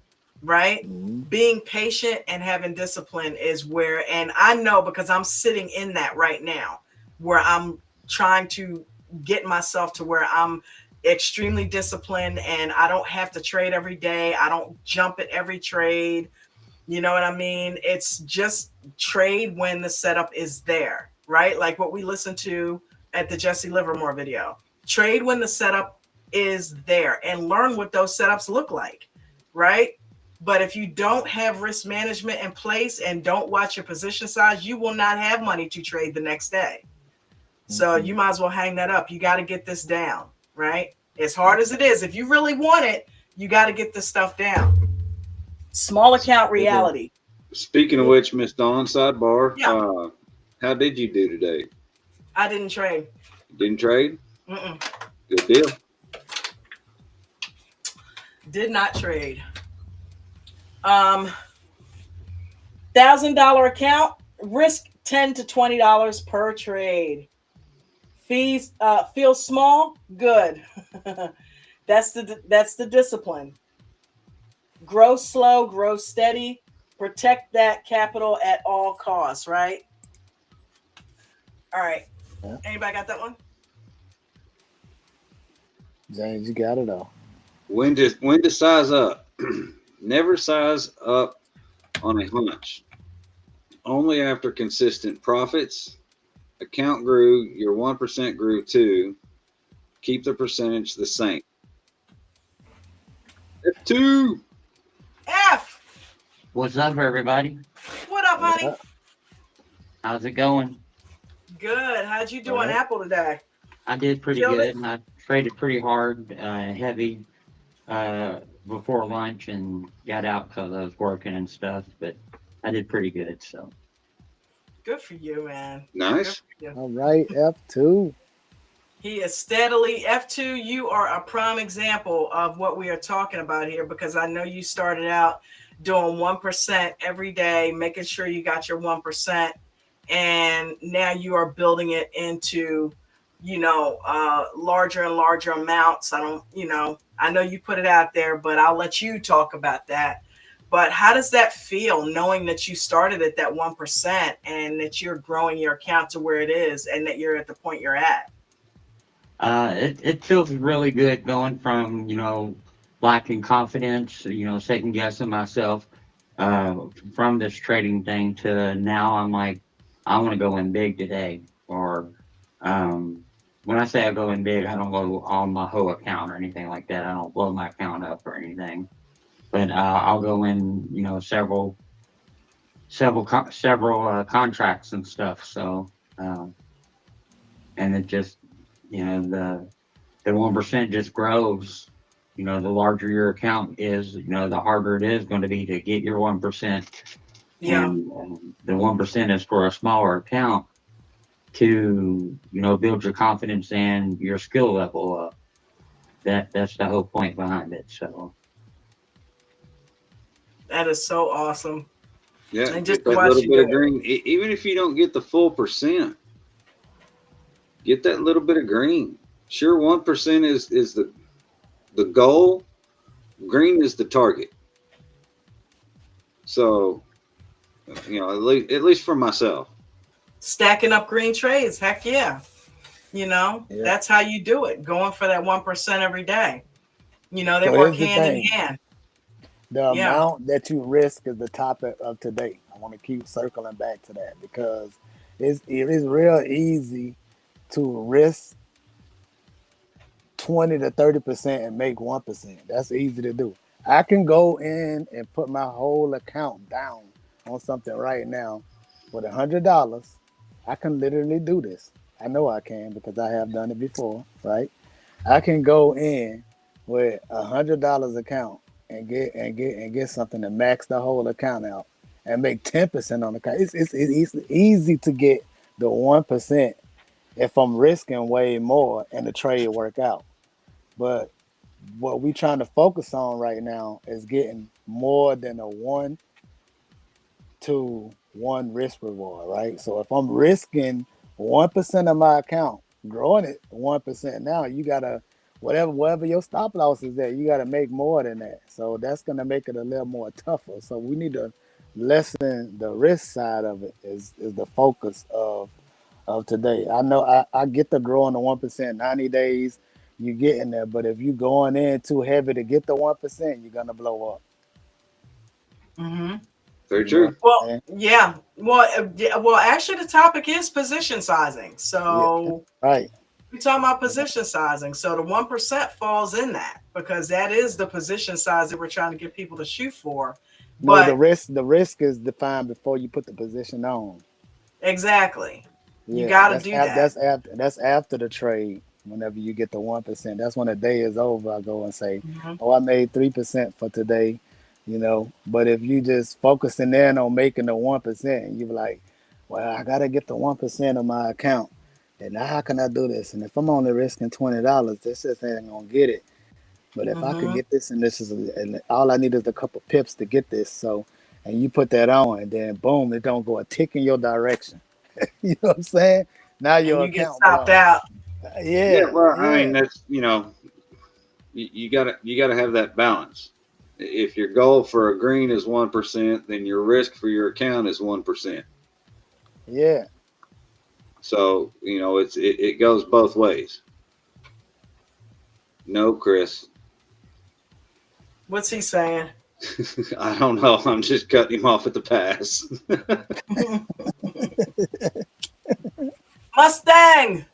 right? Mhm. Being patient and having discipline is where, and I know because I'm sitting in that right now, where I'm trying to get myself to where I'm extremely disciplined, and I don't have to trade every day. I don't jump at every trade. You know what I mean? It's just trade when the setup is there, right? Like what we listened to at the Jesse Livermore video. Trade when the setup is there and learn what those setups look like, right? But if you don't have risk management in place and don't watch your position size, you will not have money to trade the next day. So you might as well hang that up. You got to get this down, right? As hard as it is, if you really want it, you got to get this stuff down. Small account reality. Speaking of which, Miss Dawn, sidebar, Yeah, how did you do today? I didn't trade. Didn't trade? Mm-mm. Good deal. Did not trade. $1,000 account, risk $10 to $20 per trade. Fees feel small, good. That's the discipline. Grow slow, grow steady, protect that capital at all costs, right? All right. Yeah. Anybody got that one? James, you got it all. When to size up? Never size up on a hunch. Only after consistent profits. Account grew, your 1% grew too. Keep the percentage the same. F2. F. What's up, everybody? What up, honey? Yeah. How's it going? Good. How'd you do All on right. Apple today? I did pretty Killed good. it? And I traded pretty hard, heavy before lunch and got out because I was working and stuff. But I did pretty good. So Good for you, man. Good Nice. for you. All right, F2. He is steadily F2. You are a prime example of what we are talking about here, because I know you started out doing 1% every day, making sure you got your 1%, and now you are building it into, larger and larger amounts. I know you put it out there, but I'll let you talk about that. But how does that feel, knowing that you started at that 1% and that you're growing your account to where it is and that you're at the point you're at? it feels really good going from lacking confidence, second guessing myself uh, from this trading thing to now I'm like I want to go in big today. Or um, when I say I go in big, I don't go on my whole account or anything like that. I don't blow my account up or anything. But I'll go in, several contracts and stuff. So, um, and it just, the 1% just grows. The larger your account is, the harder it is going to be to get your 1%. Yeah. And the 1% is for a smaller account to, build your confidence and your skill level up. That's the whole point behind it. So. That is so awesome. Yeah, And just get to that watch little you bit do of green. Even if you don't get the full percent, get that little bit of green. Sure, 1% is the goal. Green is the target. So, at least for myself. stacking up green trades. Heck yeah. Yeah. That's how you do it. Going for that 1% every day. They So work here's the hand in thing. hand. The Yeah. amount that you risk is the topic of today. I want to keep circling back to that because it is real easy to risk 20 to 30% and make 1%. That's easy to do. I can go in and put my whole account down on something right now with $100. I can literally do this. I know I can because I have done it before, right? I can go in with $100 account and get something to max the whole account out and make 10% on the account. It's easy to get the 1% if I'm risking way more and the trade work out. But what we trying to focus on right now is getting more than a 1-to-1 risk reward, right? So if I'm risking 1% of my account, growing it 1%, now you gotta wherever your stop loss is at, you gotta make more than that. So that's gonna make it a little more tougher. So we need to lessen the risk side of it is the focus of today. I know I get the growing the 1% 90 days, you get in there. But if you going in too heavy to get the 1%, you're gonna blow up. Mm-hmm. Very You know what true. Well, I'm saying? yeah. Well, well, actually, the topic is position sizing. Yeah, So right. we're talking about Yeah. position sizing. So the 1% falls in that because that is the position size that we're trying to get people to shoot for. No, But the risk is defined before you put the position on. exactly, you Yeah, got to do that. that's after the trade. Whenever you get the 1%, that's when the day is over. I go and say, Hmm. "Oh, I made 3% for today," But if you just focusing in on making the 1%, you be like, "Well, I gotta get the 1% of my account, and now how can I do this? And if I'm only risking $20, this just ain't gonna get it. But if I could Hmm. get this, and all I need is a couple pips to get this, so." And you put that on, and then boom, it don't go a tick in your direction. You know what I'm saying? Now And your you get account stopped blown. out. Yeah, Yeah, well, I mean yeah, that's you gotta have that balance. If your goal for a green is 1%, then your risk for your account is 1%. yeah. So it goes both ways. No, Chris. What's he saying? I don't know. I'm just cutting him off at the pass. Mustang.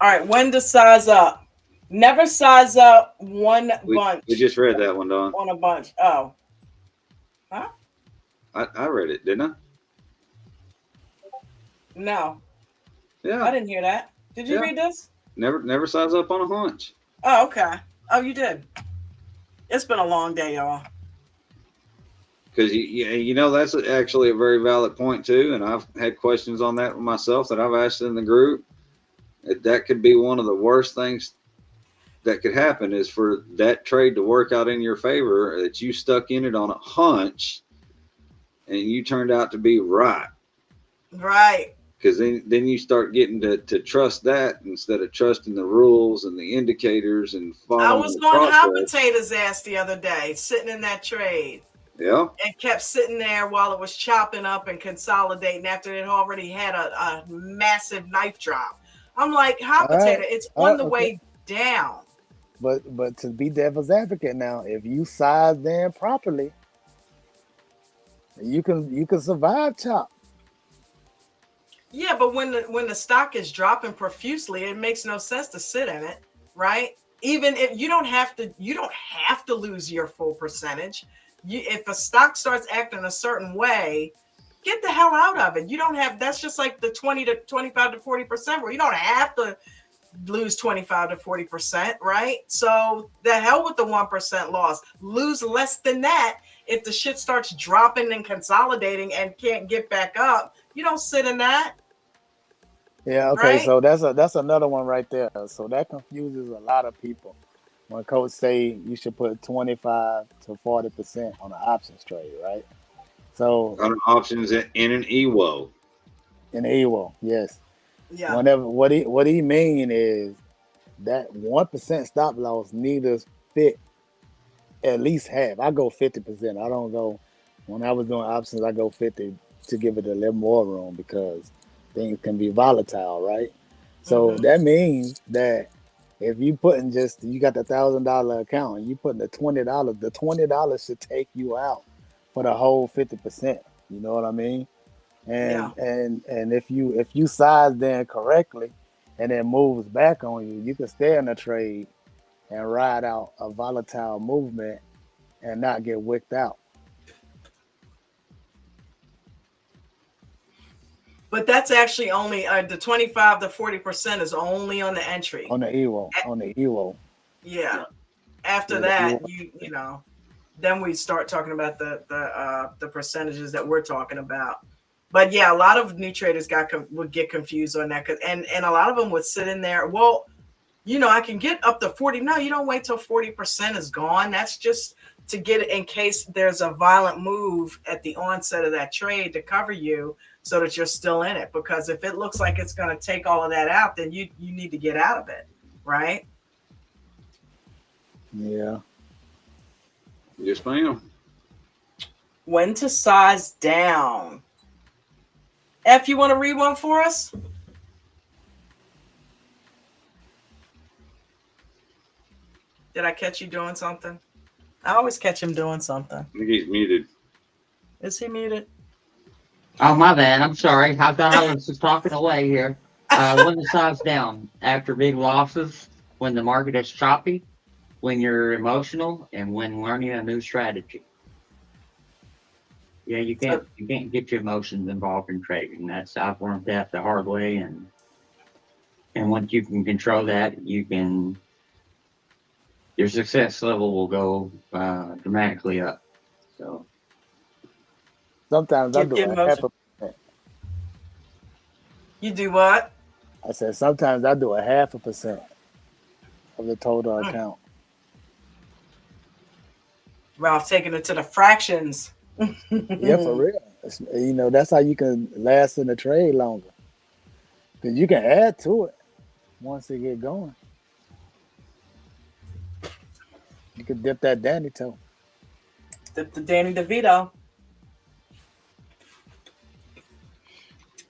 All right, when to size up? Never size up one We bunch just read that one, Don. on a bunch. Oh, huh? I read it, didn't I? No, I Yeah, didn't hear that. Did you yeah. read this? Never size up on a hunch. Oh, okay. Oh, you did. It's been a long day, y'all. Because that's actually a very valid point too, and I've had questions on that myself that I've asked in the group. That could be one of the worst things that could happen is for that trade to work out in your favor, that you stuck in it on a hunch and you turned out to be right. Right. Because then you start getting to trust that instead of trusting the rules and the indicators and I following was the on hot process. potatoes ass the other day, sitting in that trade, Yeah. and kept sitting there while it was chopping up and consolidating after it already had a massive knife drop. I'm like, hot All right. potato, it's on the Okay. way down. But to be devil's advocate now, if you size them properly, you can survive chop. Yeah, but when the stock is dropping profusely, it makes no sense to sit in it, right? Even if you don't have to lose your full percentage. If a stock starts acting a certain way, get the hell out of it. You don't have That's just like the 20 to 25 to 40% where you don't have to lose 25 to 40%, right? So the hell with the 1% loss. Lose less than that. If the shit starts dropping and consolidating and can't get back up, you don't sit in that, Yeah. Okay. right? So that's another one right there. So that confuses a lot of people when coach say you should put 25 to 40% on an options trade, right? So On options in an EWO. in AWO, yes. Yeah. Whenever what he mean is that 1% stop loss need to fit at least half. I go 50%. I don't go when I was doing options, I go 50 to give it a little more room because things can be volatile, right? So Mm-hmm. that means that if you putting just you got the $1,000 account and you putting the $20 should take you out for the whole 50%. You know what I mean? Yeah. And if you size them correctly and it moves back on you, you can stay in a trade and ride out a volatile movement and not get wicked out But that's actually only the 25 to 40% is only on the entry. on the EWO. On the EWO. Yeah. After Yeah, the that, EWO. then we start talking about the percentages that we're talking about. But yeah, a lot of new traders would get confused on that, and a lot of them would sit in there. Well, I can get up to 40. No, you don't wait till 40% is gone. That's just to get it in case there's a violent move at the onset of that trade to cover you so that you're still in it. Because if it looks like it's going to take all of that out, then you need to get out of it, right? Yeah. Yes, ma'am. When to size down. F, you want to read one for us? Did I catch you doing something? I always catch him doing something. I think he's muted. Is he muted? Oh, my bad. I'm sorry. I thought I was just talking away here. When the side's down after big losses, when the market is choppy, when you're emotional, and when learning a new strategy. Yeah, you can't get your emotions involved in trading. That's I've learned that the hard way, and once you can control that, you can your success level will go dramatically up. So Sometimes I Get do the a half emotion. a percent. You do what? I said sometimes I do a half a percent of the total Mm. account. Ralph taking it to the fractions. Yeah, for real. That's how you can last in the trade longer. Because you can add to it once it get going. You can dip that dandy toe. The Danny DeVito.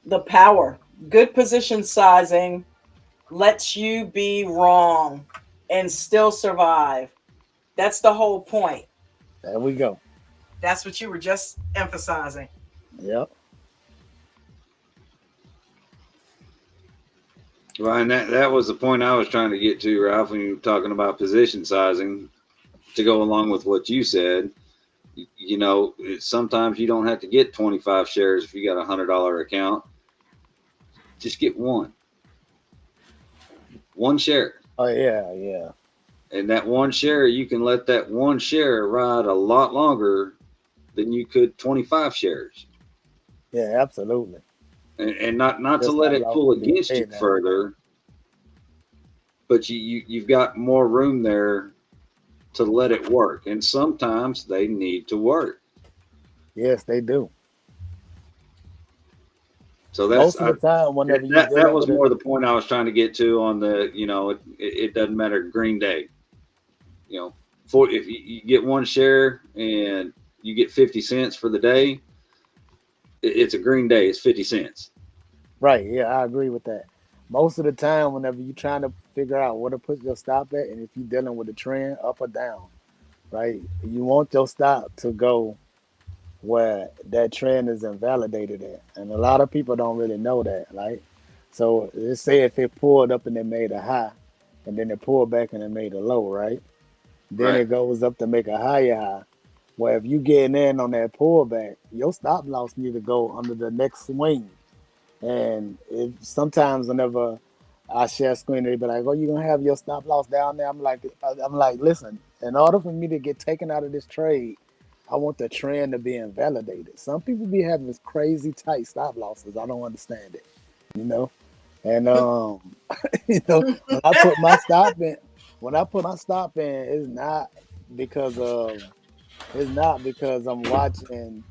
The power. Good position sizing lets you be wrong and still survive. That's the whole point. There we go. That's what you were just emphasizing. Yep. Well, and that was the point I was trying to get to, Ralph, when you were talking about position sizing. To go along with what you said, sometimes you don't have to get 25 shares if you got $100 account. Just get one share. Oh yeah, yeah. And that one share, you can let that one share ride a lot longer than you could 25 shares. Yeah, absolutely. And not Your to let stop it loss pull will be against you way down. further, but you've got more room there to let it work. And sometimes they need to work. Yes, they do. So Most of the time, whenever you're that dealing was with it, more the point I was trying to get to on the, it doesn't matter green day. For if you get one share and you get 50 cents for the day, it's a green day. It's 50 cents. right? Yeah, I agree with that. Most of the time, whenever you're trying to figure out where to put your stop at, and if you're dealing with a trend up or down, right? You want your stop to go where that trend is invalidated at. And a lot of people don't really know that, right? So let's say if it pulled up and it made a high, and then it pulled back and it made a low, right? Then Right. it goes up to make a higher high. Well, if you getting in on that pullback, your stop loss need to go under the next swing. And if sometimes whenever I share screen, they be like, "Oh, you gonna have your stop loss down there?" I'm like, listen. In order for me to get taken out of this trade, I want the trend to be invalidated. Some people be having this crazy tight stop losses. I don't understand it, you know. And when I put my stop in, it's not because of I'm watching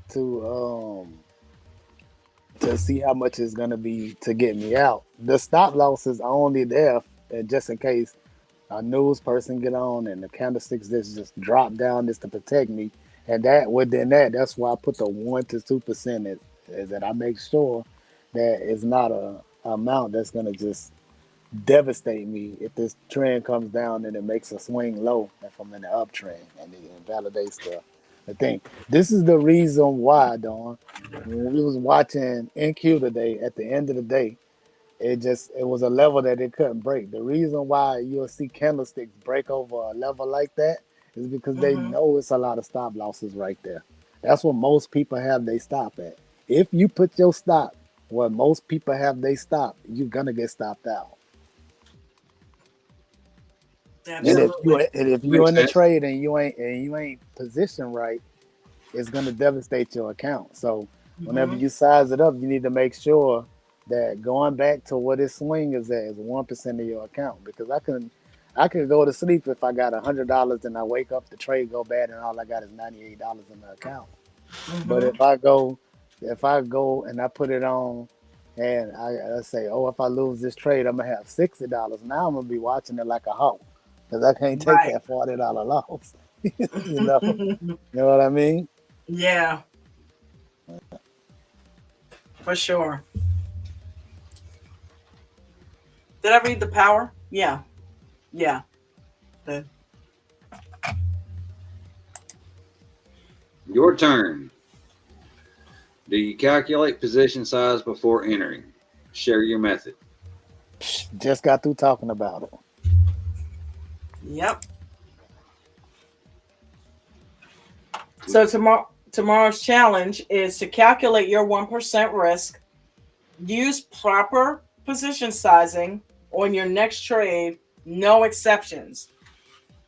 to see how much it's gonna be to get me out. The stop loss is only there just in case a news person get on and the candlesticks just drop down just to protect me. And that's why I put the 1 to 2% is that I make sure that it's not a amount that's gonna just devastate me if this trend comes down and it makes a swing low if I'm in the uptrend and it invalidates the thing. This is the reason why, Dawn, when we was watching NQ today, at the end of the day, it was a level that it couldn't break. The reason why you'll see candlesticks break over a level like that is because they Mm-hmm. know it's a lot of stop losses right there. That's what most people have they stop at. If you put your stop where most people have they stop, you're gonna get stopped out. And Yeah. Absolutely. if you Makes in the sense. trade and you ain't positioned right, it's gonna devastate your account. So whenever Mm-hmm. you size it up, you need to make sure that going back to what its swing is at is 1% of your account. Because I can go to sleep if I got $100 and I wake up, the trade go bad and all I got is $98 in the account. But Mm-hmm. if I go and I put it on and I say, oh, if I lose this trade, I'm gonna have $60. Now I'm gonna be watching it like a hawk because I can't take Right. that $40 loss. you know, you know what I mean? Yeah. for sure. Did I read The Power? Yeah. Yeah. The, Your turn. Do you calculate position size before entering? Share your method. Just got through talking about it. yep. So tomorrow's challenge is to calculate your 1% risk, use proper position sizing on your next trade, no exceptions.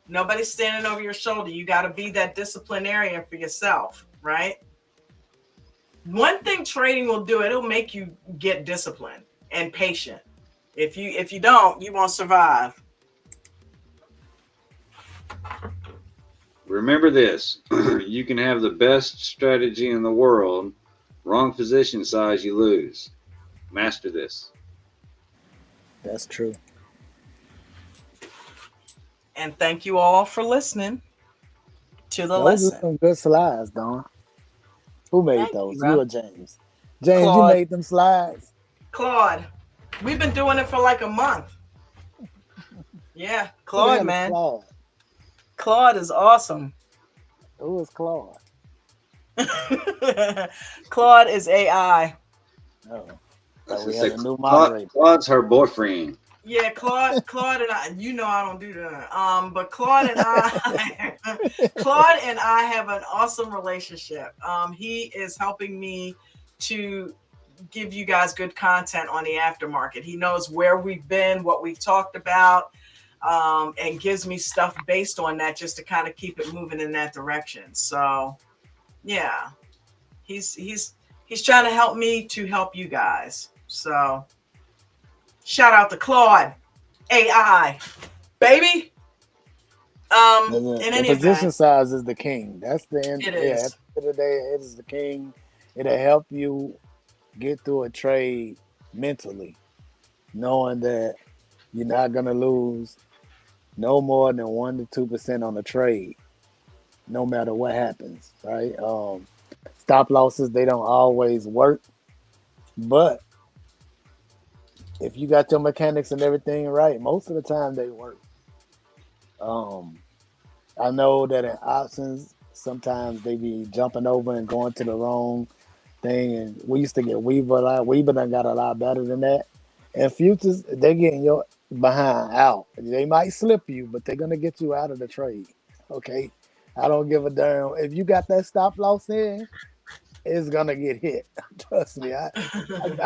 Nobody's standing over your shoulder. You got to be that disciplinarian for yourself, right? One thing trading will do, it'll make you get disciplined and patient. If you don't, you won't survive. Remember this. You can have the best strategy in the world. Wrong position size, you lose. Master this. That's true. And thank you all for listening to the Those are lesson. some good slides, Don. Who made Thank you, those? You bro. or James? James, you Claude. made them slides. Claude. We've been doing it for like a month. Yeah, Who the Claude, hell is man. Claude? Claude is awesome. Who is Claude? Claude is AI. Oh, That's thought we just had say a new moderator. Claude's her boyfriend. Yeah, Claude and I, you know I don't do that. But Claude and I Claude and I have an awesome relationship. He is helping me to give you guys good content on the aftermarket. He knows where we've been, what we've talked about, and gives me stuff based on that just to kind of keep it moving in that direction. So yeah, he's trying to help me to help you guys. So shout out to Claude AI, baby. In The any position event, size is the king. That's the end. it Yeah, at is. the end of the day, it is the king. It'll help you get through a trade mentally, knowing that you're not gonna lose no more than 1 to 2% on the trade, no matter what happens. Right? Stop losses, they don't always work, but if you got your mechanics and everything right, most of the time they work. Um, I know that in options, sometimes they be jumping over and going to the wrong thing. And we used to get Weaver a lot. Weaver done got a lot better than that. And futures, they're getting your behind out. They might slip you, but they're gonna get you out of the trade. Okay. I don't give a damn. If you got that stop loss in, it's gonna get hit. Trust me. I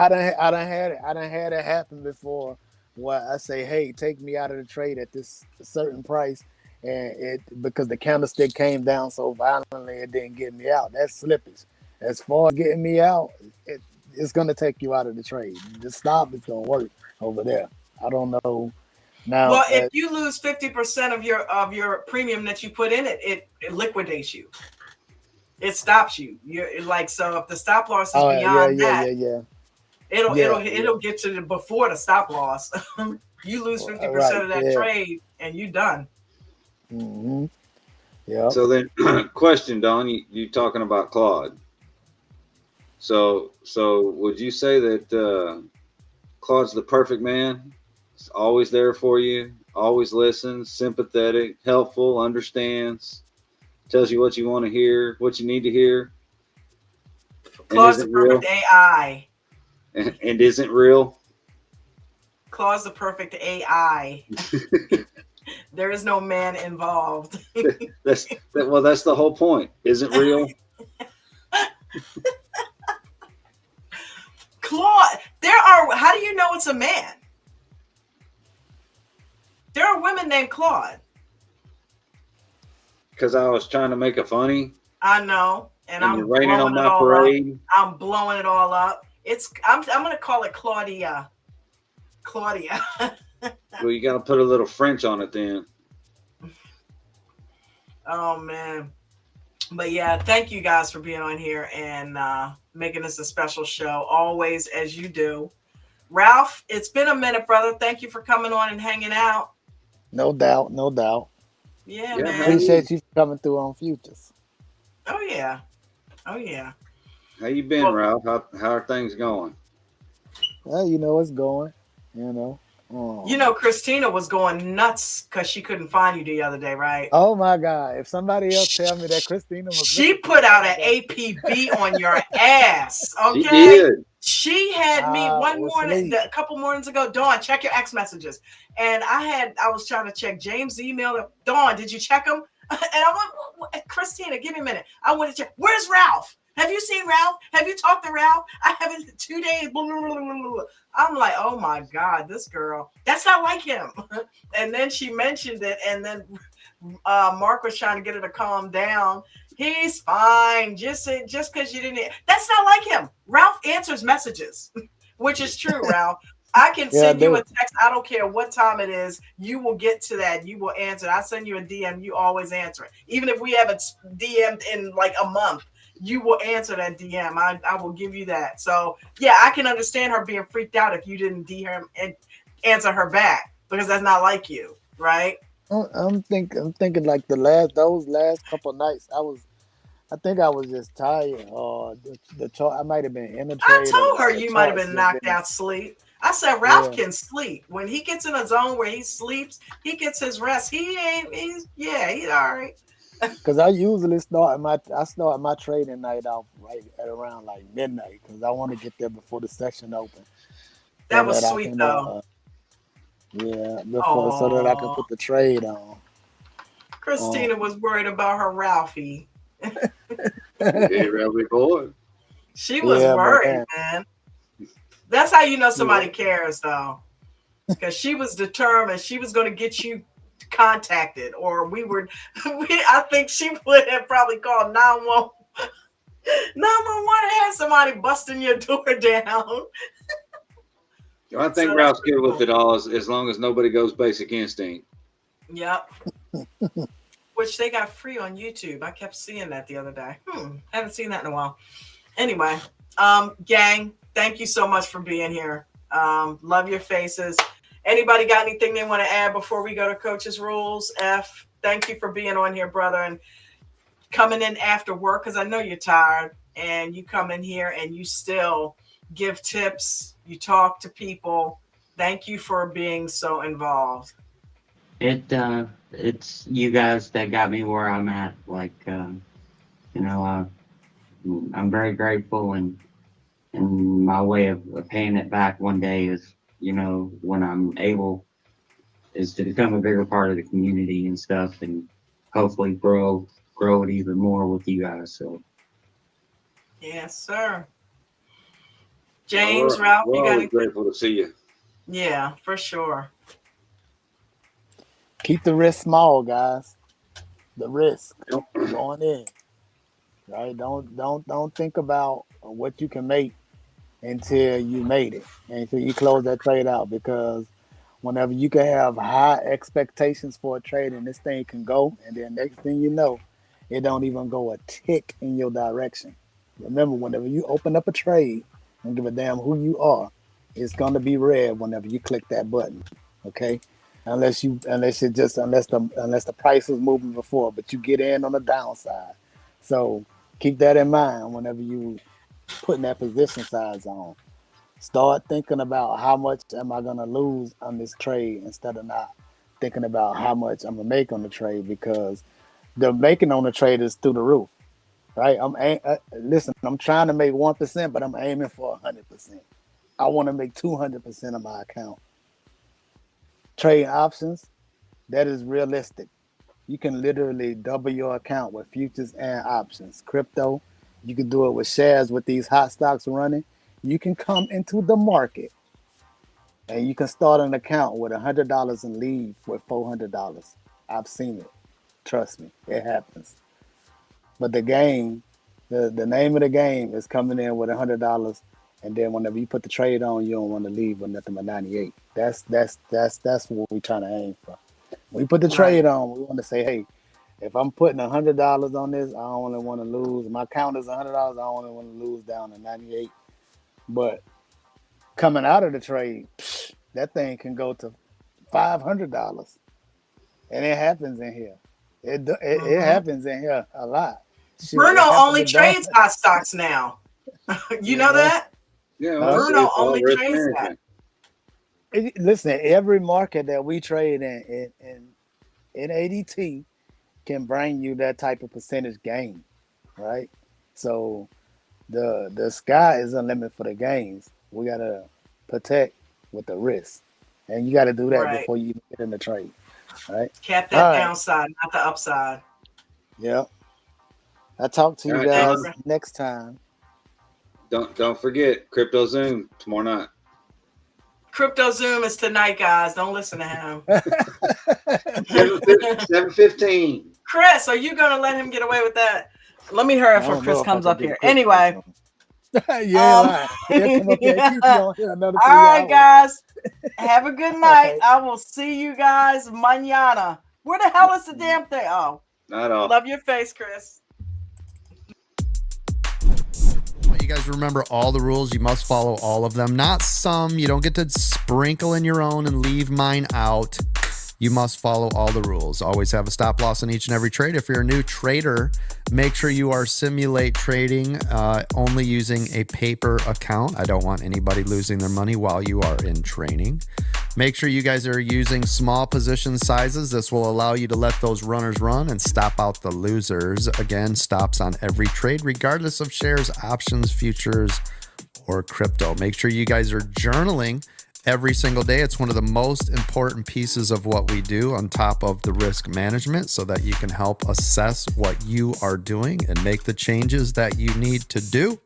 done had it happen before where I say, hey, take me out of the trade at this certain price. And it because the candlestick came down so violently it didn't get me out. That's slippage. As far as getting me out, it's gonna take you out of the trade. The stop is gonna work over there. I don't know. Now Well, if you lose 50% of your premium that you put in it, it liquidates you. It stops you. You're like, so if the stop loss is oh yeah, beyond yeah, that, yeah, yeah. it'll Yeah, it'll yeah. it'll get to the before the stop loss. You lose 50% Right, of that yeah. trade and you done. Mm-hmm. Yep. So then, question, Don, you talking about Claude. So would you say that Claude's the perfect man? He's always there for you, always listens, sympathetic, helpful, understands, tells you what you want to hear, what you need to hear, and Claude's the isn't perfect real, AI. and isn't real. Claude's the perfect AI. There is no man involved. That's the whole point. Isn't real. Claude, how do you know it's a man? There are women named Claude. Because I was trying to make a funny, I know, and and you're I'm raining on blowing it my all up. parade. I'm blowing it all up. I'm gonna call it Claudia. Claudia. Well, you got to put a little French on it then. Oh man. But yeah, thank you guys for being on here and making this a special show, always as you do. Ralph, it's been a minute, brother. Thank you for coming on and hanging out. No doubt, no doubt. Yeah, Yeah, man. Appreciate you coming through on futures. Oh yeah. Oh yeah. How you been, Well, Ralph? How are things going? Well, you know it's going. You know. Christina was going nuts because she couldn't find you the other day, right? Oh my God! If somebody else tell me that Sh- Christina was She looking for put me, out I'm an going. APB on your ass, She okay? did. She had me I one was morning, asleep. a couple mornings ago. Dawn, check your X messages. And I was trying to check James' email. Dawn, did you check them? And I went, Christina, give me a minute. I want to check. Where's Ralph? Have you seen Ralph? Have you talked to Ralph? I haven't 2 days. Blah, blah, blah, blah, blah. I'm like, oh my God, this girl. That's not like him. And then she mentioned it, and then Mark was trying to get her to calm down. He's fine. Just because you didn't. That's not like him. Ralph answers messages, which is true, Ralph. I can Yeah, I send you a do. text. I don't care what time it is. You will get to that. You will answer. I send you a DM. You always answer it. Even if we haven't DM'd in like a month, you will answer that DM. I will give you that. So yeah, I can understand her being freaked out if you didn't DM and answer her back because that's not like you, right? I'm thinking like those last couple nights. I think I was just tired. Or the chart. I might have been in a I trade, told or her the you might have charts been just knocked didn't. out sleep. I said Ralph Yeah, can sleep. When he gets in a zone where he sleeps, he gets his rest. He ain't he's yeah, he's all right. because I start my trading night off right at around like midnight because I want to get there before the session open so That was that I sweet can though. yeah, before so that I can Oh, put the trade on. Um, Christina was worried about her Ralphie. Hey, Ralphie boy. She was yeah, worried, man. man. That's how you know Yeah. somebody cares though. Because she was determined she was going to get you contacted, or we were I think she would have probably called 911. 911 had somebody busting your door down. I So think that's Ralph's pretty good with cool. it all as long as nobody goes basic instinct. Yep. Which they got free on YouTube. I kept seeing that the other day. Haven't seen that in a while. Anyway, gang, thank you so much for being here. Love your faces. Anybody got anything they want to add before we go to Coach's Rules? F, thank you for being on here, brother, and coming in after work because I know you're tired and you come in here and you still give tips, you talk to people. Thank you for being so involved. It's you guys that got me where I'm at. You know, I'm very grateful, and my way of paying it back one day is, when I'm able, is to become a bigger part of the community and stuff, and hopefully grow it even more with you guys. So Yes, sir. Well, James, Ralph, we're you got always anything? grateful to see you. Yeah, for sure. Keep the risk small, guys. The risk Yep. going in, right? Don't think about what you can make until you made it, until you close that trade out. Because whenever you can have high expectations for a trade, and this thing can go, and then next thing you know, it don't even go a tick in your direction. Remember, whenever you open up a trade, don't give a damn who you are, it's gonna be red whenever you click that button. Okay, unless the price is moving before, but you get in on the downside. So keep that in mind whenever you putting that position size on. Start thinking about how much am I gonna lose on this trade instead of not thinking about how much I'm gonna make on the trade, because the making on the trade is through the roof, right? Listen. I'm trying to make 1%, but I'm aiming for 100%. I want to make 200% of my account. Trading options, that is realistic. You can literally double your account with futures and options. Crypto, you can do it with shares with these hot stocks running. You can come into the market and you can start an account with $100 and leave with $400. I've seen it. Trust me, it happens. But the name of the game is coming in with $100, and then whenever you put the trade on, you don't want to leave with nothing but 98. That's what we're trying to aim for. When we put the Right. trade on, we want to say, hey, if I'm putting $100 on this, I only want to lose. My count is $100. I only want to lose down to 98. But coming out of the trade, that thing can go to $500, and it happens in here. It Hmm. happens in here a lot. Shoot, Bruno it happened only to Dawn. trades hot stocks now. You know that? Yeah, well, Huh? see, Bruno it's all only risk trains that. management. Listen, every market that we trade in ADT can bring you that type of percentage gain, right? So the sky is unlimited for the gains. We gotta protect with the risk, and you got to do that Right. before you even get in the trade, right? Cap All that right. downside, not the upside. Yeah. I'll talk to All you right, Thanks, guys John. bro. next time. Don't forget Crypto Zoom tomorrow night. Crypto Zoom is tonight, guys. Don't listen to him. 7:15. Chris, are you going to let him get away with that? Let me hurry I before don't know Chris if I comes could up do the here. crypto Anyway, zone. Yeah, right. He'll come up here and keep you all on here another 3 right, hours. guys. Have a good All night. right. I will see you guys mañana. Where the hell is the damn thing? Oh, Not all. love your face, Chris. You guys remember all the rules. You must follow all of them. Not some. You don't get to sprinkle in your own and leave mine out. You must follow all the rules. Always have a stop loss in each and every trade. If you're a new trader, make sure you are simulate trading only using a paper account. I don't want anybody losing their money while you are in training. Make sure you guys are using small position sizes. This will allow you to let those runners run and stop out the losers. Again, stops on every trade, regardless of shares, options, futures, or crypto. Make sure you guys are journaling every single day. It's one of the most important pieces of what we do on top of the risk management so that you can help assess what you are doing and make the changes that you need to do.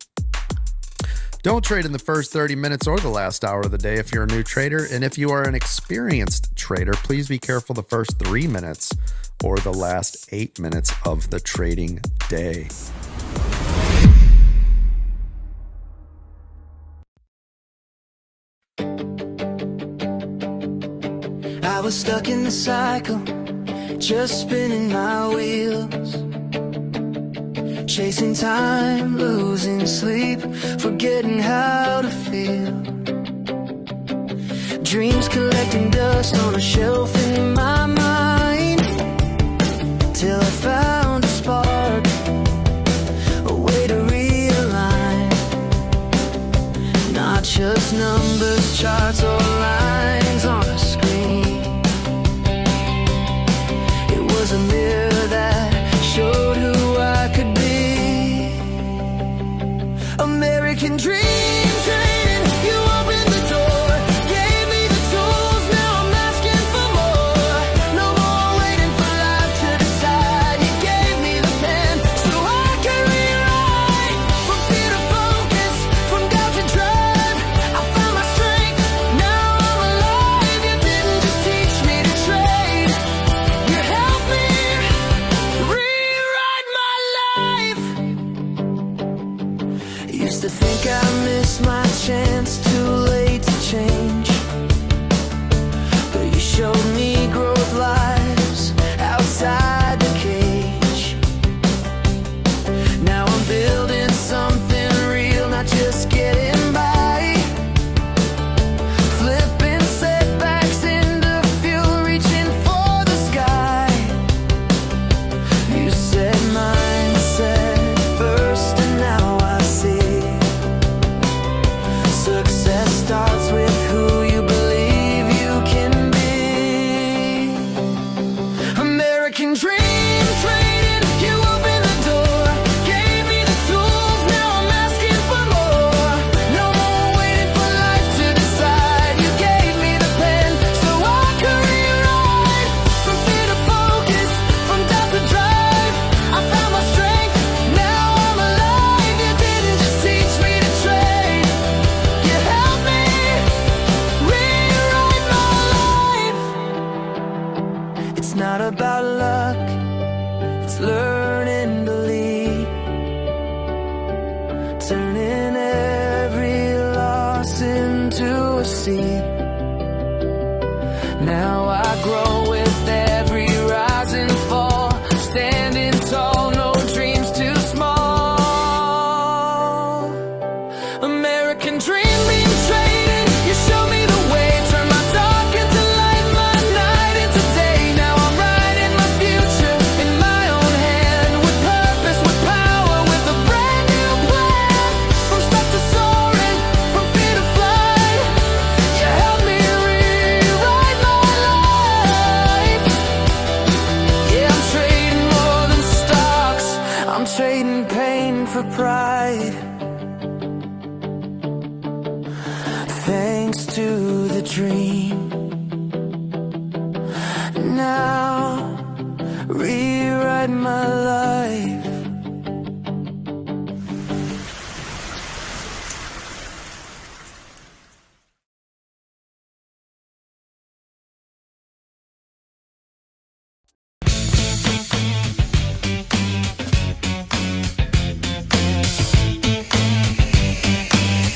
Don't trade in the first 30 minutes or the last hour of the day if you're a new trader. And if you are an experienced trader, please be careful the first 3 minutes or the last 8 minutes of the trading day. I was stuck in the cycle, just spinning my wheels, chasing time, losing sleep, forgetting how to feel. Dreams collecting dust on a shelf in my mind, till I found a spark, a way to realign. Not just numbers, charts, or lines on a screen. It was a mirror that showed who I could be. American dream train, you opened the door, gave me the tools, now I'm asking for more. No more waiting for life to decide. You gave me the pen so I can rewrite. From fear to focus, from doubt to drive, I found my strength, now I'm alive. You didn't just teach me to trade, you helped me rewrite my life. Used to think I missed my chance, too late to change, but you showed me growth lies outside the cage. Now I'm building something real, not just getting by. Flipping setbacks into fuel, reaching for the sky. You said mindset first, and now I see. Success starts with who you believe you can be. American dream trading, you opened the door, gave me the tools, now I'm asking for more. No more waiting for life to decide. You gave me the pen so I could rewrite. From fear to focus, from doubt to drive, I found my strength, now I'm alive. You didn't just teach me to trade, you helped me rewrite my life. It's not about luck, it's learning to lead, turning every loss into a seed. Now I grow with every rise and fall, standing tall, no dreams too small. American dream being traded, you show me the way, turn my dark into light, my night into day. Now I'm writing my future in my own hand, with purpose, with power, with a brand new plan. From now, rewrite my life.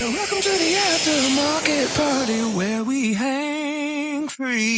Welcome to the aftermarket party where we hang free.